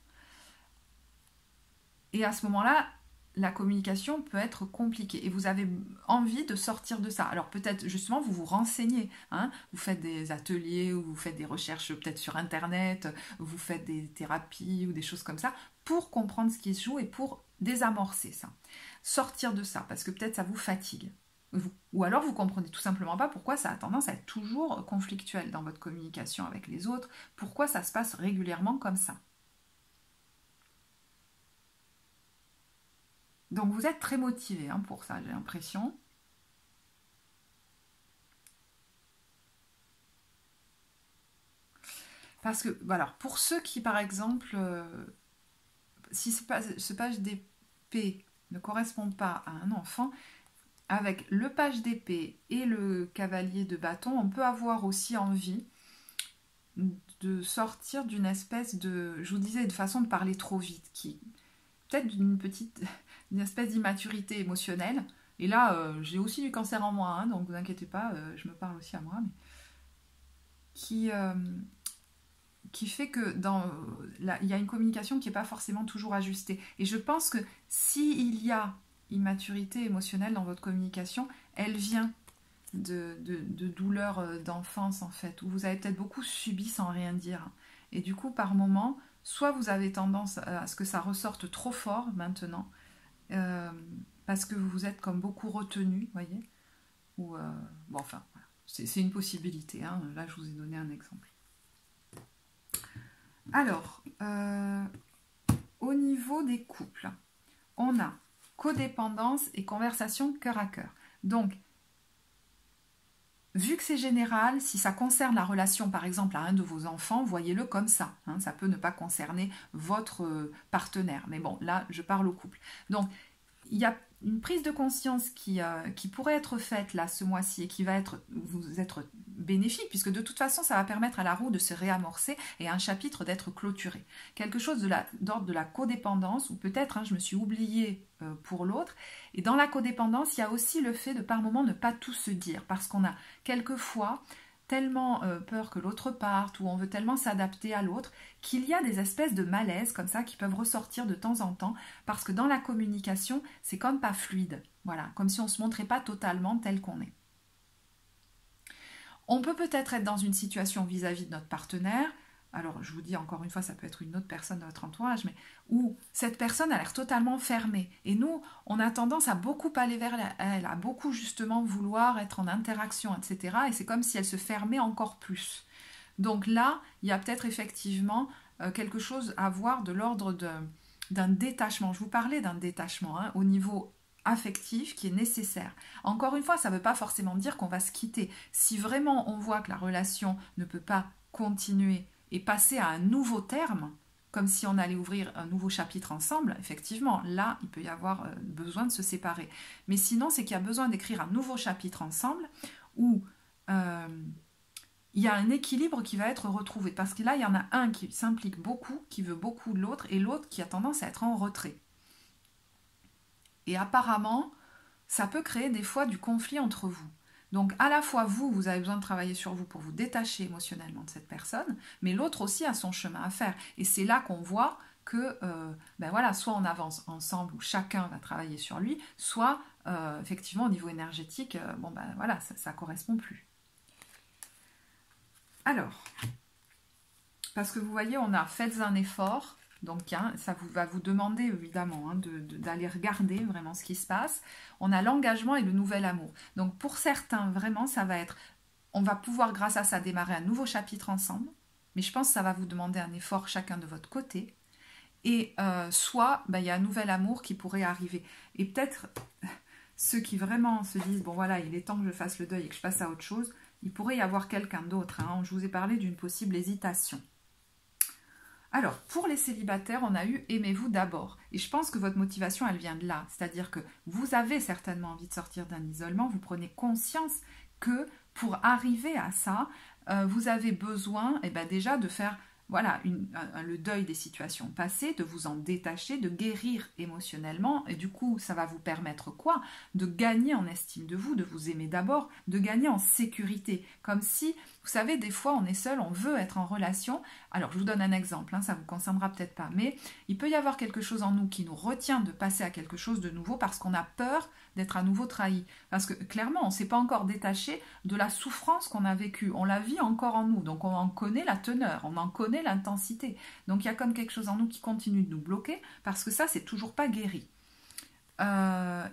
Et à ce moment-là, la communication peut être compliquée et vous avez envie de sortir de ça. Alors peut-être justement vous vous renseignez, hein, vous faites des ateliers ou vous faites des recherches peut-être sur internet, vous faites des thérapies ou des choses comme ça pour comprendre ce qui se joue et pour désamorcer ça. Sortir de ça parce que peut-être ça vous fatigue. Ou alors vous comprenez tout simplement pas pourquoi ça a tendance à être toujours conflictuel dans votre communication avec les autres, pourquoi ça se passe régulièrement comme ça. Donc vous êtes très motivé hein, pour ça, j'ai l'impression. Parce que, voilà, pour ceux qui, par exemple, si ce page d'épée ne correspond pas à un enfant, avec le page d'épée et le cavalier de bâton, on peut avoir aussi envie de sortir d'une espèce de, je vous disais, de façon de parler trop vite, qui peut-être une espèce d'immaturité émotionnelle. Et là, j'ai aussi du cancer en moi, hein, donc vous inquiétez pas, je me parle aussi à moi, mais qui fait que il y a une communication qui n'est pas forcément toujours ajustée. Et je pense que s'il y a immaturité émotionnelle dans votre communication, elle vient de douleurs d'enfance en fait, où vous avez peut-être beaucoup subi sans rien dire. Et du coup, par moment, soit vous avez tendance à ce que ça ressorte trop fort maintenant, parce que vous êtes comme beaucoup retenu, voyez, ou bon, enfin, voilà. C'est une possibilité, hein. Là je vous ai donné un exemple. Alors, au niveau des couples, on a codépendance et conversation cœur à cœur. Donc, vu que c'est général, si ça concerne la relation par exemple à un de vos enfants, voyez-le comme ça. Hein, ça peut ne pas concerner votre partenaire. Mais bon, là, je parle au couple. Donc, il y a une prise de conscience qui pourrait être faite là ce mois-ci et qui va vous être bénéfique, puisque de toute façon, ça va permettre à la roue de se réamorcer et à un chapitre d'être clôturé. Quelque chose d'ordre de la codépendance, ou peut-être, hein, je me suis oubliée pour l'autre. Et dans la codépendance, il y a aussi le fait de par moment ne pas tout se dire, parce qu'on a quelquefois tellement peur que l'autre parte, ou on veut tellement s'adapter à l'autre, qu'il y a des espèces de malaise comme ça qui peuvent ressortir de temps en temps, parce que dans la communication, c'est comme pas fluide. Voilà, comme si on ne se montrait pas totalement tel qu'on est. On peut peut-être être dans une situation vis-à-vis de notre partenaire, alors je vous dis encore une fois, ça peut être une autre personne de votre entourage, mais où cette personne a l'air totalement fermée. Et nous, on a tendance à beaucoup aller vers elle, à beaucoup justement vouloir être en interaction, etc. Et c'est comme si elle se fermait encore plus. Donc là, il y a peut-être effectivement quelque chose à voir de l'ordre d'un détachement. Je vous parlais d'un détachement hein, au niveau affectif qui est nécessaire. Encore une fois, ça ne veut pas forcément dire qu'on va se quitter. Si vraiment on voit que la relation ne peut pas continuer et passer à un nouveau terme, comme si on allait ouvrir un nouveau chapitre ensemble, effectivement, là, il peut y avoir besoin de se séparer. Mais sinon, c'est qu'il y a besoin d'écrire un nouveau chapitre ensemble où il y a un équilibre qui va être retrouvé. Parce que là, il y en a un qui s'implique beaucoup, qui veut beaucoup de l'autre, et l'autre qui a tendance à être en retrait. Et apparemment, ça peut créer des fois du conflit entre vous. Donc à la fois vous avez besoin de travailler sur vous pour vous détacher émotionnellement de cette personne, mais l'autre aussi a son chemin à faire. Et c'est là qu'on voit que ben voilà, soit on avance ensemble où chacun va travailler sur lui, soit effectivement au niveau énergétique, bon ben voilà, ça correspond plus. Alors, parce que vous voyez, on a faites un effort. Donc hein, ça va vous demander évidemment hein, d'aller regarder vraiment ce qui se passe. On a l'engagement et le nouvel amour. Donc pour certains, vraiment, ça va être... On va pouvoir grâce à ça démarrer un nouveau chapitre ensemble. Mais je pense que ça va vous demander un effort chacun de votre côté. Et soit il y a un nouvel amour qui pourrait arriver. Et peut-être ceux qui vraiment se disent, bon voilà, il est temps que je fasse le deuil et que je passe à autre chose, il pourrait y avoir quelqu'un d'autre. Hein. Je vous ai parlé d'une possible hésitation. Alors, pour les célibataires, on a eu « aimez-vous d'abord ». Et je pense que votre motivation, elle vient de là. C'est-à-dire que vous avez certainement envie de sortir d'un isolement, vous prenez conscience que pour arriver à ça, vous avez besoin déjà de faire voilà, le deuil des situations passées, de vous en détacher, de guérir émotionnellement. Et du coup, ça va vous permettre quoi? De gagner en estime de vous, de vous aimer d'abord, de gagner en sécurité. Comme si Vous savez, des fois, on est seul, on veut être en relation. Alors, je vous donne un exemple, hein, ça ne vous concernera peut-être pas, mais il peut y avoir quelque chose en nous qui nous retient de passer à quelque chose de nouveau parce qu'on a peur d'être à nouveau trahi. Parce que, clairement, on ne s'est pas encore détaché de la souffrance qu'on a vécue. On la vit encore en nous, donc on en connaît la teneur, on en connaît l'intensité. Donc, il y a comme quelque chose en nous qui continue de nous bloquer parce que ça, c'est toujours pas guéri.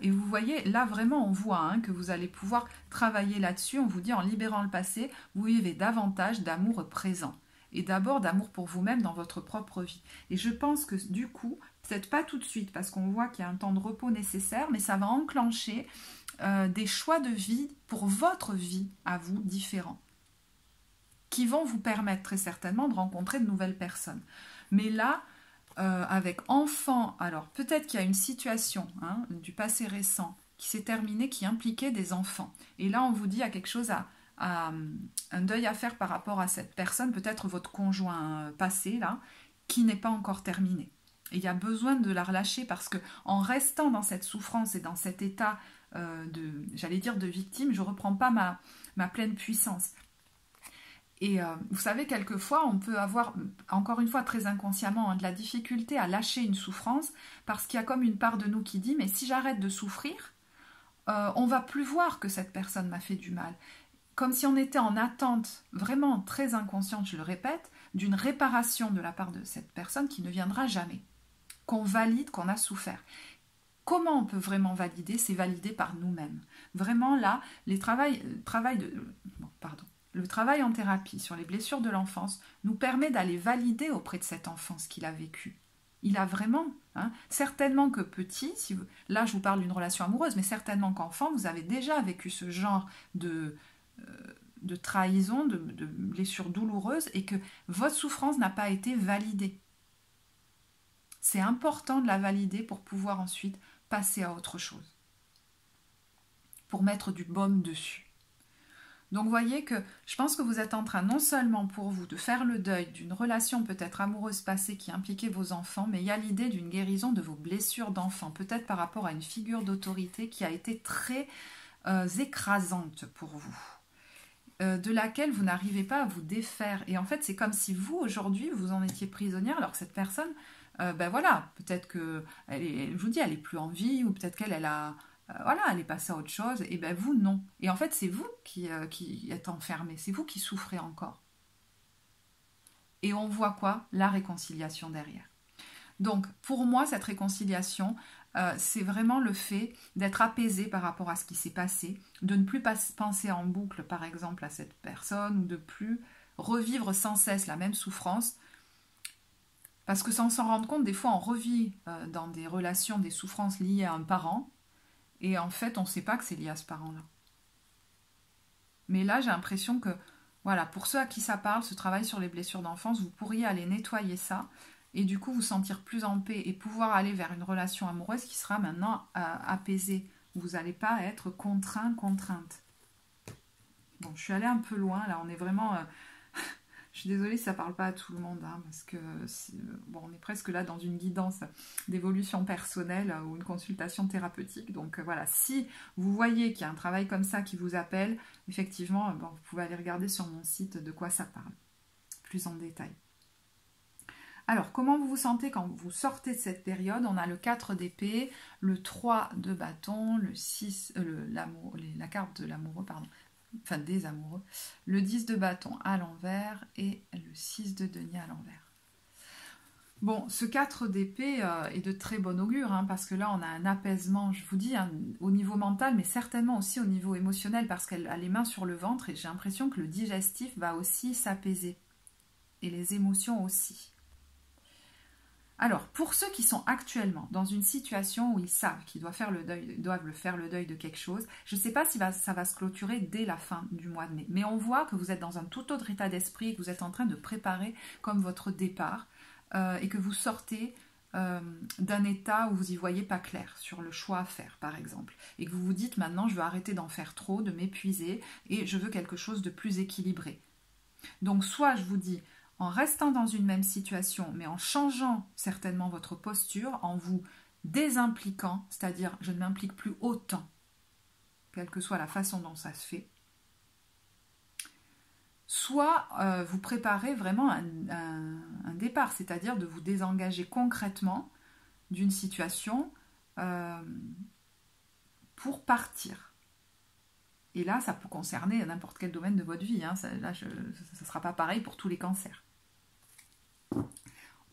Et vous voyez, là vraiment on voit hein, que vous allez pouvoir travailler là-dessus. On vous dit en libérant le passé, vous vivez davantage d'amour présent. Et d'abord d'amour pour vous-même dans votre propre vie. Et je pense que du coup, peut-être pas tout de suite, parce qu'on voit qu'il y a un temps de repos nécessaire, mais ça va enclencher des choix de vie pour votre vie à vous différents, qui vont vous permettre très certainement de rencontrer de nouvelles personnes. Mais là, avec enfant, alors peut-être qu'il y a une situation hein, du passé récent qui s'est terminée, qui impliquait des enfants. Et là, on vous dit, il y a quelque chose un deuil à faire par rapport à cette personne, peut-être votre conjoint passé, là, qui n'est pas encore terminé. Et il y a besoin de la relâcher parce que en restant dans cette souffrance et dans cet état j'allais dire de victime, je ne reprends pas ma pleine puissance. Et vous savez, quelquefois, on peut avoir, encore une fois très inconsciemment, hein, de la difficulté à lâcher une souffrance parce qu'il y a comme une part de nous qui dit « mais si j'arrête de souffrir, on va plus voir que cette personne m'a fait du mal ». Comme si on était en attente, vraiment très inconsciente, je le répète, d'une réparation de la part de cette personne qui ne viendra jamais, qu'on valide qu'on a souffert. Comment on peut vraiment valider? C'est valider par nous-mêmes. Vraiment là, le travail en thérapie sur les blessures de l'enfance nous permet d'aller valider auprès de cette enfance qu'il a vécue. Il a vraiment, hein, certainement que petit, là je vous parle d'une relation amoureuse, mais certainement qu'enfant, vous avez déjà vécu ce genre de trahison, de blessures douloureuses et que votre souffrance n'a pas été validée. C'est important de la valider pour pouvoir ensuite passer à autre chose, pour mettre du baume dessus. Donc vous voyez que je pense que vous êtes en train non seulement pour vous de faire le deuil d'une relation peut-être amoureuse passée qui impliquait vos enfants, mais il y a l'idée d'une guérison de vos blessures d'enfant, peut-être par rapport à une figure d'autorité qui a été très écrasante pour vous, de laquelle vous n'arrivez pas à vous défaire. Et en fait, c'est comme si vous, aujourd'hui, vous en étiez prisonnière, alors que cette personne, ben voilà, peut-être que, je vous dis, elle n'est plus en vie, ou peut-être qu'elle a... voilà, elle est passée à autre chose, et ben vous, non. Et en fait, c'est vous qui êtes enfermé, c'est vous qui souffrez encore. Et on voit quoi? La réconciliation derrière. Donc, pour moi, cette réconciliation, c'est vraiment le fait d'être apaisé par rapport à ce qui s'est passé, de ne plus penser en boucle, par exemple, à cette personne, ou de plus revivre sans cesse la même souffrance, parce que sans s'en rendre compte, des fois, on revit dans des relations, des souffrances liées à un parent, et en fait, on ne sait pas que c'est lié à ce parent-là. Mais là, j'ai l'impression que, voilà, pour ceux à qui ça parle, ce travail sur les blessures d'enfance, vous pourriez aller nettoyer ça, et du coup vous sentir plus en paix et pouvoir aller vers une relation amoureuse qui sera maintenant apaisée. Vous n'allez pas être contrainte. Bon, je suis allée un peu loin, là, on est vraiment... je suis désolée si ça ne parle pas à tout le monde, hein, parce que bon, on est presque là dans une guidance d'évolution personnelle ou une consultation thérapeutique. Donc voilà, si vous voyez qu'il y a un travail comme ça qui vous appelle, effectivement, bon, vous pouvez aller regarder sur mon site de quoi ça parle, plus en détail. Alors, comment vous vous sentez quand vous sortez de cette période? On a le 4 d'épée, le 3 de bâton, le 6, la carte de l'amoureux, pardon, enfin des amoureux, le 10 de bâton à l'envers et le 6 de denier à l'envers. Bon, ce 4 d'épée est de très bon augure, hein, parce que là on a un apaisement, je vous dis, hein, au niveau mental, mais certainement aussi au niveau émotionnel, parce qu'elle a les mains sur le ventre et j'ai l'impression que le digestif va aussi s'apaiser, et les émotions aussi. Alors, pour ceux qui sont actuellement dans une situation où ils savent qu'ils doivent faire le deuil de quelque chose, je ne sais pas si ça va se clôturer dès la fin du mois de mai, mais on voit que vous êtes dans un tout autre état d'esprit, que vous êtes en train de préparer comme votre départ et que vous sortez d'un état où vous n'y voyez pas clair sur le choix à faire, par exemple, et que vous vous dites maintenant je veux arrêter d'en faire trop, de m'épuiser et je veux quelque chose de plus équilibré. Donc, soit je vous dis en restant dans une même situation, mais en changeant certainement votre posture, en vous désimpliquant, c'est-à-dire je ne m'implique plus autant, quelle que soit la façon dont ça se fait. soit vous préparez vraiment un départ, c'est-à-dire de vous désengager concrètement d'une situation pour partir. Et là, ça peut concerner n'importe quel domaine de votre vie. Hein. Ça ne sera pas pareil pour tous les cancers.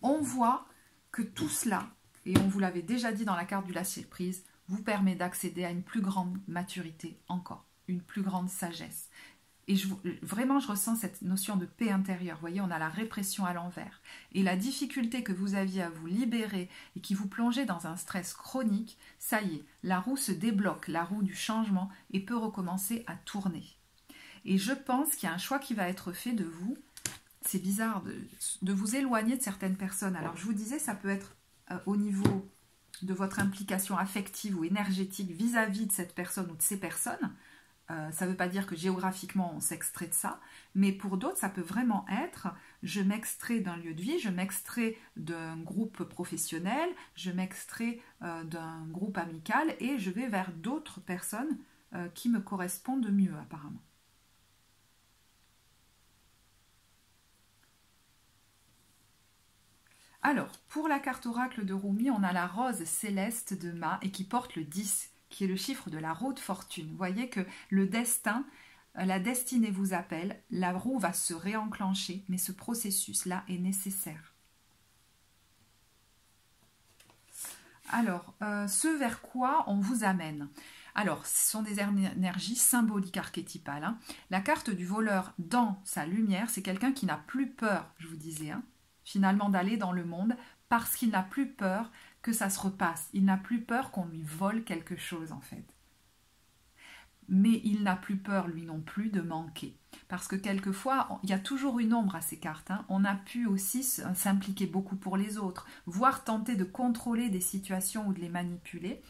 On voit que tout cela, et on vous l'avait déjà dit dans la carte du lâcher-prise, vous permet d'accéder à une plus grande maturité encore, une plus grande sagesse. Et vraiment, je ressens cette notion de paix intérieure. Vous voyez, on a la répression à l'envers. Et la difficulté que vous aviez à vous libérer et qui vous plongeait dans un stress chronique, ça y est, la roue se débloque, la roue du changement, et peut recommencer à tourner. Et je pense qu'il y a un choix qui va être fait de vous. C'est bizarre de vous éloigner de certaines personnes. Alors, je vous disais, ça peut être au niveau de votre implication affective ou énergétique vis-à-vis de cette personne ou de ces personnes. Ça ne veut pas dire que géographiquement on s'extrait de ça, mais pour d'autres ça peut vraiment être je m'extrais d'un lieu de vie, je m'extrais d'un groupe professionnel, je m'extrais d'un groupe amical et je vais vers d'autres personnes qui me correspondent mieux apparemment. Alors, pour la carte oracle de Rumi, on a la rose céleste de Ma et qui porte le 10, qui est le chiffre de la roue de fortune. Vous voyez que le destin, la destinée vous appelle, la roue va se réenclencher, mais ce processus-là est nécessaire. Alors, ce vers quoi on vous amène? Alors, ce sont des énergies symboliques archétypales. Hein. La carte du voleur dans sa lumière, c'est quelqu'un qui n'a plus peur, je vous disais, hein, finalement d'aller dans le monde, parce qu'il n'a plus peur que ça se repasse. Il n'a plus peur qu'on lui vole quelque chose, en fait. Mais il n'a plus peur, lui non plus, de manquer. Parce que quelquefois, il y a toujours une ombre à ces cartes. Hein. On a pu aussi s'impliquer beaucoup pour les autres, voire tenter de contrôler des situations ou de les manipuler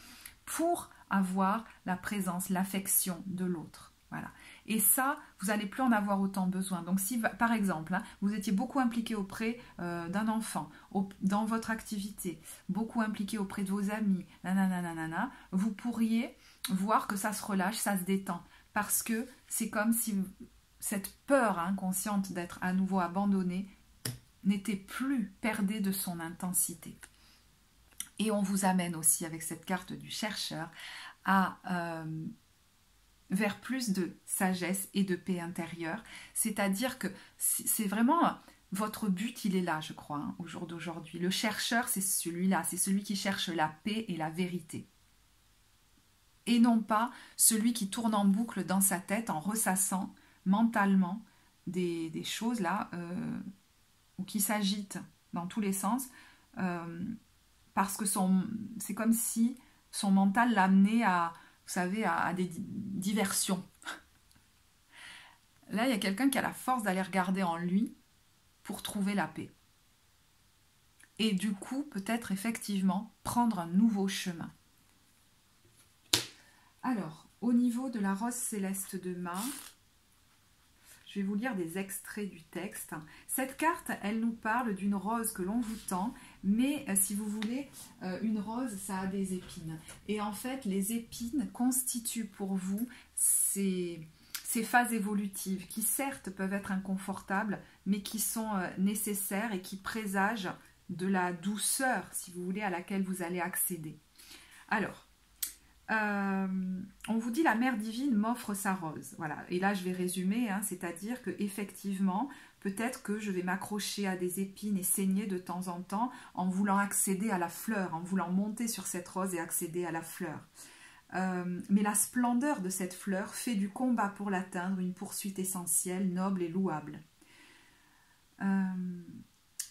pour avoir la présence, l'affection de l'autre. Voilà. Et ça, vous n'allez plus en avoir autant besoin. Donc si, par exemple, hein, vous étiez beaucoup impliqué auprès d'un enfant, dans votre activité, beaucoup impliqué auprès de vos amis, nanana, vous pourriez voir que ça se relâche, ça se détend. Parce que c'est comme si cette peur inconsciente d'être à nouveau abandonné n'était plus, perdée de son intensité. Et on vous amène aussi avec cette carte du chercheur vers plus de sagesse et de paix intérieure. C'est-à-dire que c'est vraiment votre but, il est là, je crois, hein, au jour d'aujourd'hui. Le chercheur, c'est celui-là, c'est celui qui cherche la paix et la vérité. Et non pas celui qui tourne en boucle dans sa tête en ressassant mentalement des choses là, ou qui s'agitent dans tous les sens, parce que c'est comme si son mental l'amenait à, vous savez, à des diversions. Là, il y a quelqu'un qui a la force d'aller regarder en lui pour trouver la paix. Et du coup, peut-être effectivement prendre un nouveau chemin. Alors, au niveau de la rose céleste de Ma, je vais vous lire des extraits du texte. Cette carte, elle nous parle d'une rose que l'on vous tend, mais si vous voulez, une rose, ça a des épines. Et en fait, les épines constituent pour vous ces phases évolutives qui certes peuvent être inconfortables, mais qui sont nécessaires et qui présagent de la douceur, si vous voulez, à laquelle vous allez accéder. Alors, on vous dit la mère divine m'offre sa rose. Voilà. Et là, je vais résumer, hein, c'est-à-dire que effectivement, peut-être que je vais m'accrocher à des épines et saigner de temps en temps en voulant accéder à la fleur, en voulant monter sur cette rose et accéder à la fleur. Mais la splendeur de cette fleur fait du combat pour l'atteindre une poursuite essentielle, noble et louable.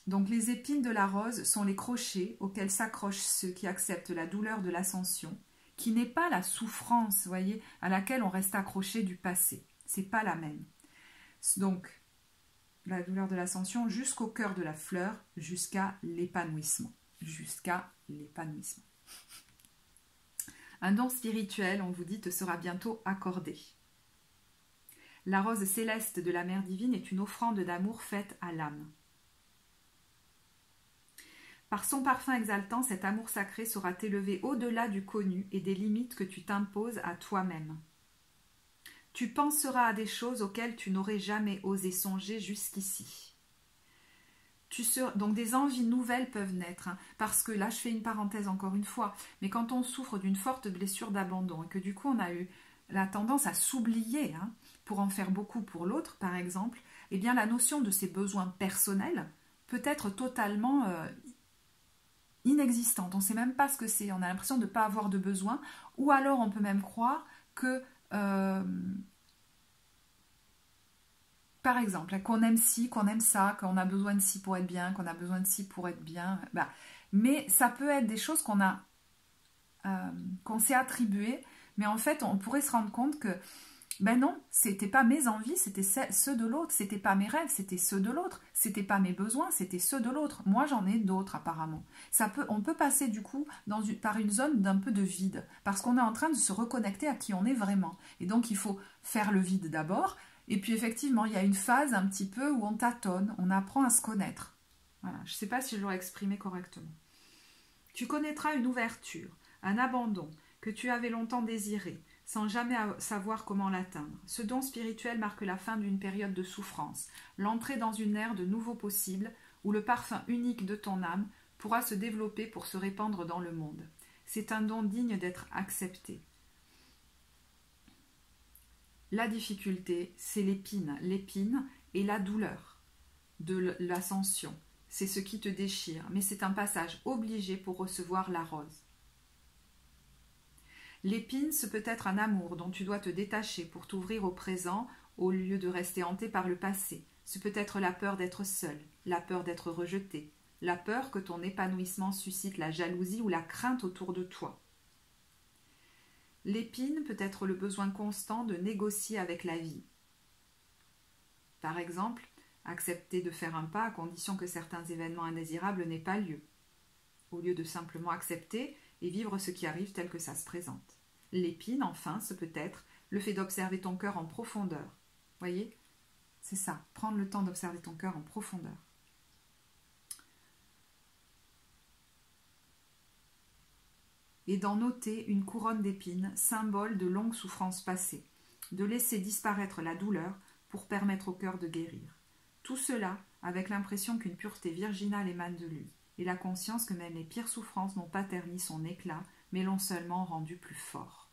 Donc les épines de la rose sont les crochets auxquels s'accrochent ceux qui acceptent la douleur de l'ascension, qui n'est pas la souffrance, voyez, à laquelle on reste accroché du passé. C'est pas la même. Donc, la douleur de l'ascension jusqu'au cœur de la fleur, jusqu'à l'épanouissement. Jusqu'à l'épanouissement. Un don spirituel, on vous dit, te sera bientôt accordé. La rose céleste de la mère divine est une offrande d'amour faite à l'âme. Par son parfum exaltant, cet amour sacré saura t'élever au-delà du connu et des limites que tu t'imposes à toi-même. Tu penseras à des choses auxquelles tu n'aurais jamais osé songer jusqu'ici. Donc des envies nouvelles peuvent naître, hein, parce que là je fais une parenthèse encore une fois, mais quand on souffre d'une forte blessure d'abandon et que du coup on a eu la tendance à s'oublier, hein, pour en faire beaucoup pour l'autre par exemple, eh bien la notion de ses besoins personnels peut être totalement inexistante. On ne sait même pas ce que c'est, on a l'impression de ne pas avoir de besoin, ou alors on peut même croire que par exemple, qu'on aime ci, qu'on aime ça, qu'on a besoin de ci pour être bien, qu'on a besoin de ci pour être bien. Bah, mais ça peut être des choses qu'on s'est attribuées, mais en fait, on pourrait se rendre compte que, ben non, c'était pas mes envies, c'était ceux de l'autre, c'était pas mes rêves, c'était ceux de l'autre, c'était pas mes besoins, c'était ceux de l'autre. Moi, j'en ai d'autres apparemment. On peut passer du coup par une zone d'un peu de vide, parce qu'on est en train de se reconnecter à qui on est vraiment. Et donc, il faut faire le vide d'abord. Et puis effectivement, il y a une phase un petit peu où on tâtonne, on apprend à se connaître. Voilà, je ne sais pas si je l'aurais exprimé correctement. Tu connaîtras une ouverture, un abandon que tu avais longtemps désiré, sans jamais savoir comment l'atteindre. Ce don spirituel marque la fin d'une période de souffrance, l'entrée dans une ère de nouveaux possibles, où le parfum unique de ton âme pourra se développer pour se répandre dans le monde. C'est un don digne d'être accepté. La difficulté, c'est l'épine et la douleur de l'ascension. C'est ce qui te déchire, mais c'est un passage obligé pour recevoir la rose. L'épine, ce peut être un amour dont tu dois te détacher pour t'ouvrir au présent au lieu de rester hanté par le passé. Ce peut être la peur d'être seul, la peur d'être rejeté, la peur que ton épanouissement suscite la jalousie ou la crainte autour de toi. L'épine peut être le besoin constant de négocier avec la vie. Par exemple, accepter de faire un pas à condition que certains événements indésirables n'aient pas lieu, au lieu de simplement accepter et vivre ce qui arrive tel que ça se présente. L'épine, enfin, ce peut être le fait d'observer ton cœur en profondeur. Voyez, c'est ça, prendre le temps d'observer ton cœur en profondeur. Et d'en ôter une couronne d'épines, symbole de longues souffrances passées, de laisser disparaître la douleur pour permettre au cœur de guérir. Tout cela avec l'impression qu'une pureté virginale émane de lui, et la conscience que même les pires souffrances n'ont pas terni son éclat, mais l'ont seulement rendu plus fort.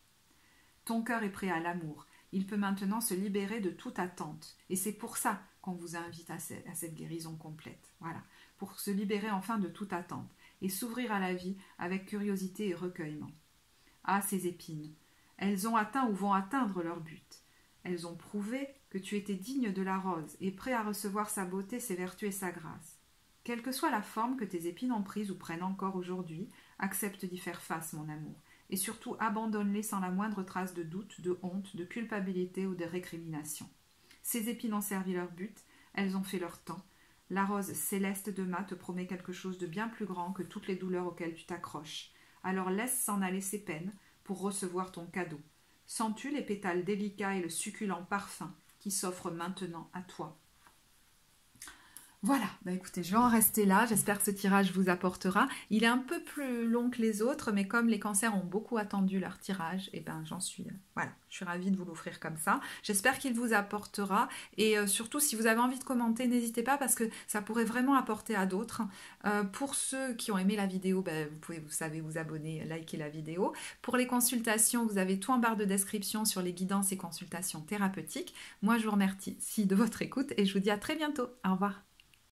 Ton cœur est prêt à l'amour, il peut maintenant se libérer de toute attente, et c'est pour ça qu'on vous invite à cette guérison complète. Voilà, pour se libérer enfin de toute attente, et s'ouvrir à la vie avec curiosité et recueillement. Ah, ces épines, elles ont atteint ou vont atteindre leur but. Elles ont prouvé que tu étais digne de la rose et prêt à recevoir sa beauté, ses vertus et sa grâce. Quelle que soit la forme que tes épines ont prise ou prennent encore aujourd'hui, accepte d'y faire face, mon amour, et surtout abandonne-les sans la moindre trace de doute, de honte, de culpabilité ou de récrimination. Ces épines ont servi leur but, elles ont fait leur temps. La rose céleste de mât te promet quelque chose de bien plus grand que toutes les douleurs auxquelles tu t'accroches. Alors laisse s'en aller ces peines pour recevoir ton cadeau. Sens-tu les pétales délicats et le succulent parfum qui s'offrent maintenant à toi? Voilà, bah écoutez, je vais en rester là. J'espère que ce tirage vous apportera. Il est un peu plus long que les autres, mais comme les cancers ont beaucoup attendu leur tirage, et ben je suis ravie de vous l'offrir comme ça. J'espère qu'il vous apportera. Et surtout, si vous avez envie de commenter, n'hésitez pas parce que ça pourrait vraiment apporter à d'autres. Pour ceux qui ont aimé la vidéo, vous pouvez, vous savez, vous abonner, liker la vidéo. Pour les consultations, vous avez tout en barre de description sur les guidances et consultations thérapeutiques. Moi, je vous remercie de votre écoute et je vous dis à très bientôt. Au revoir.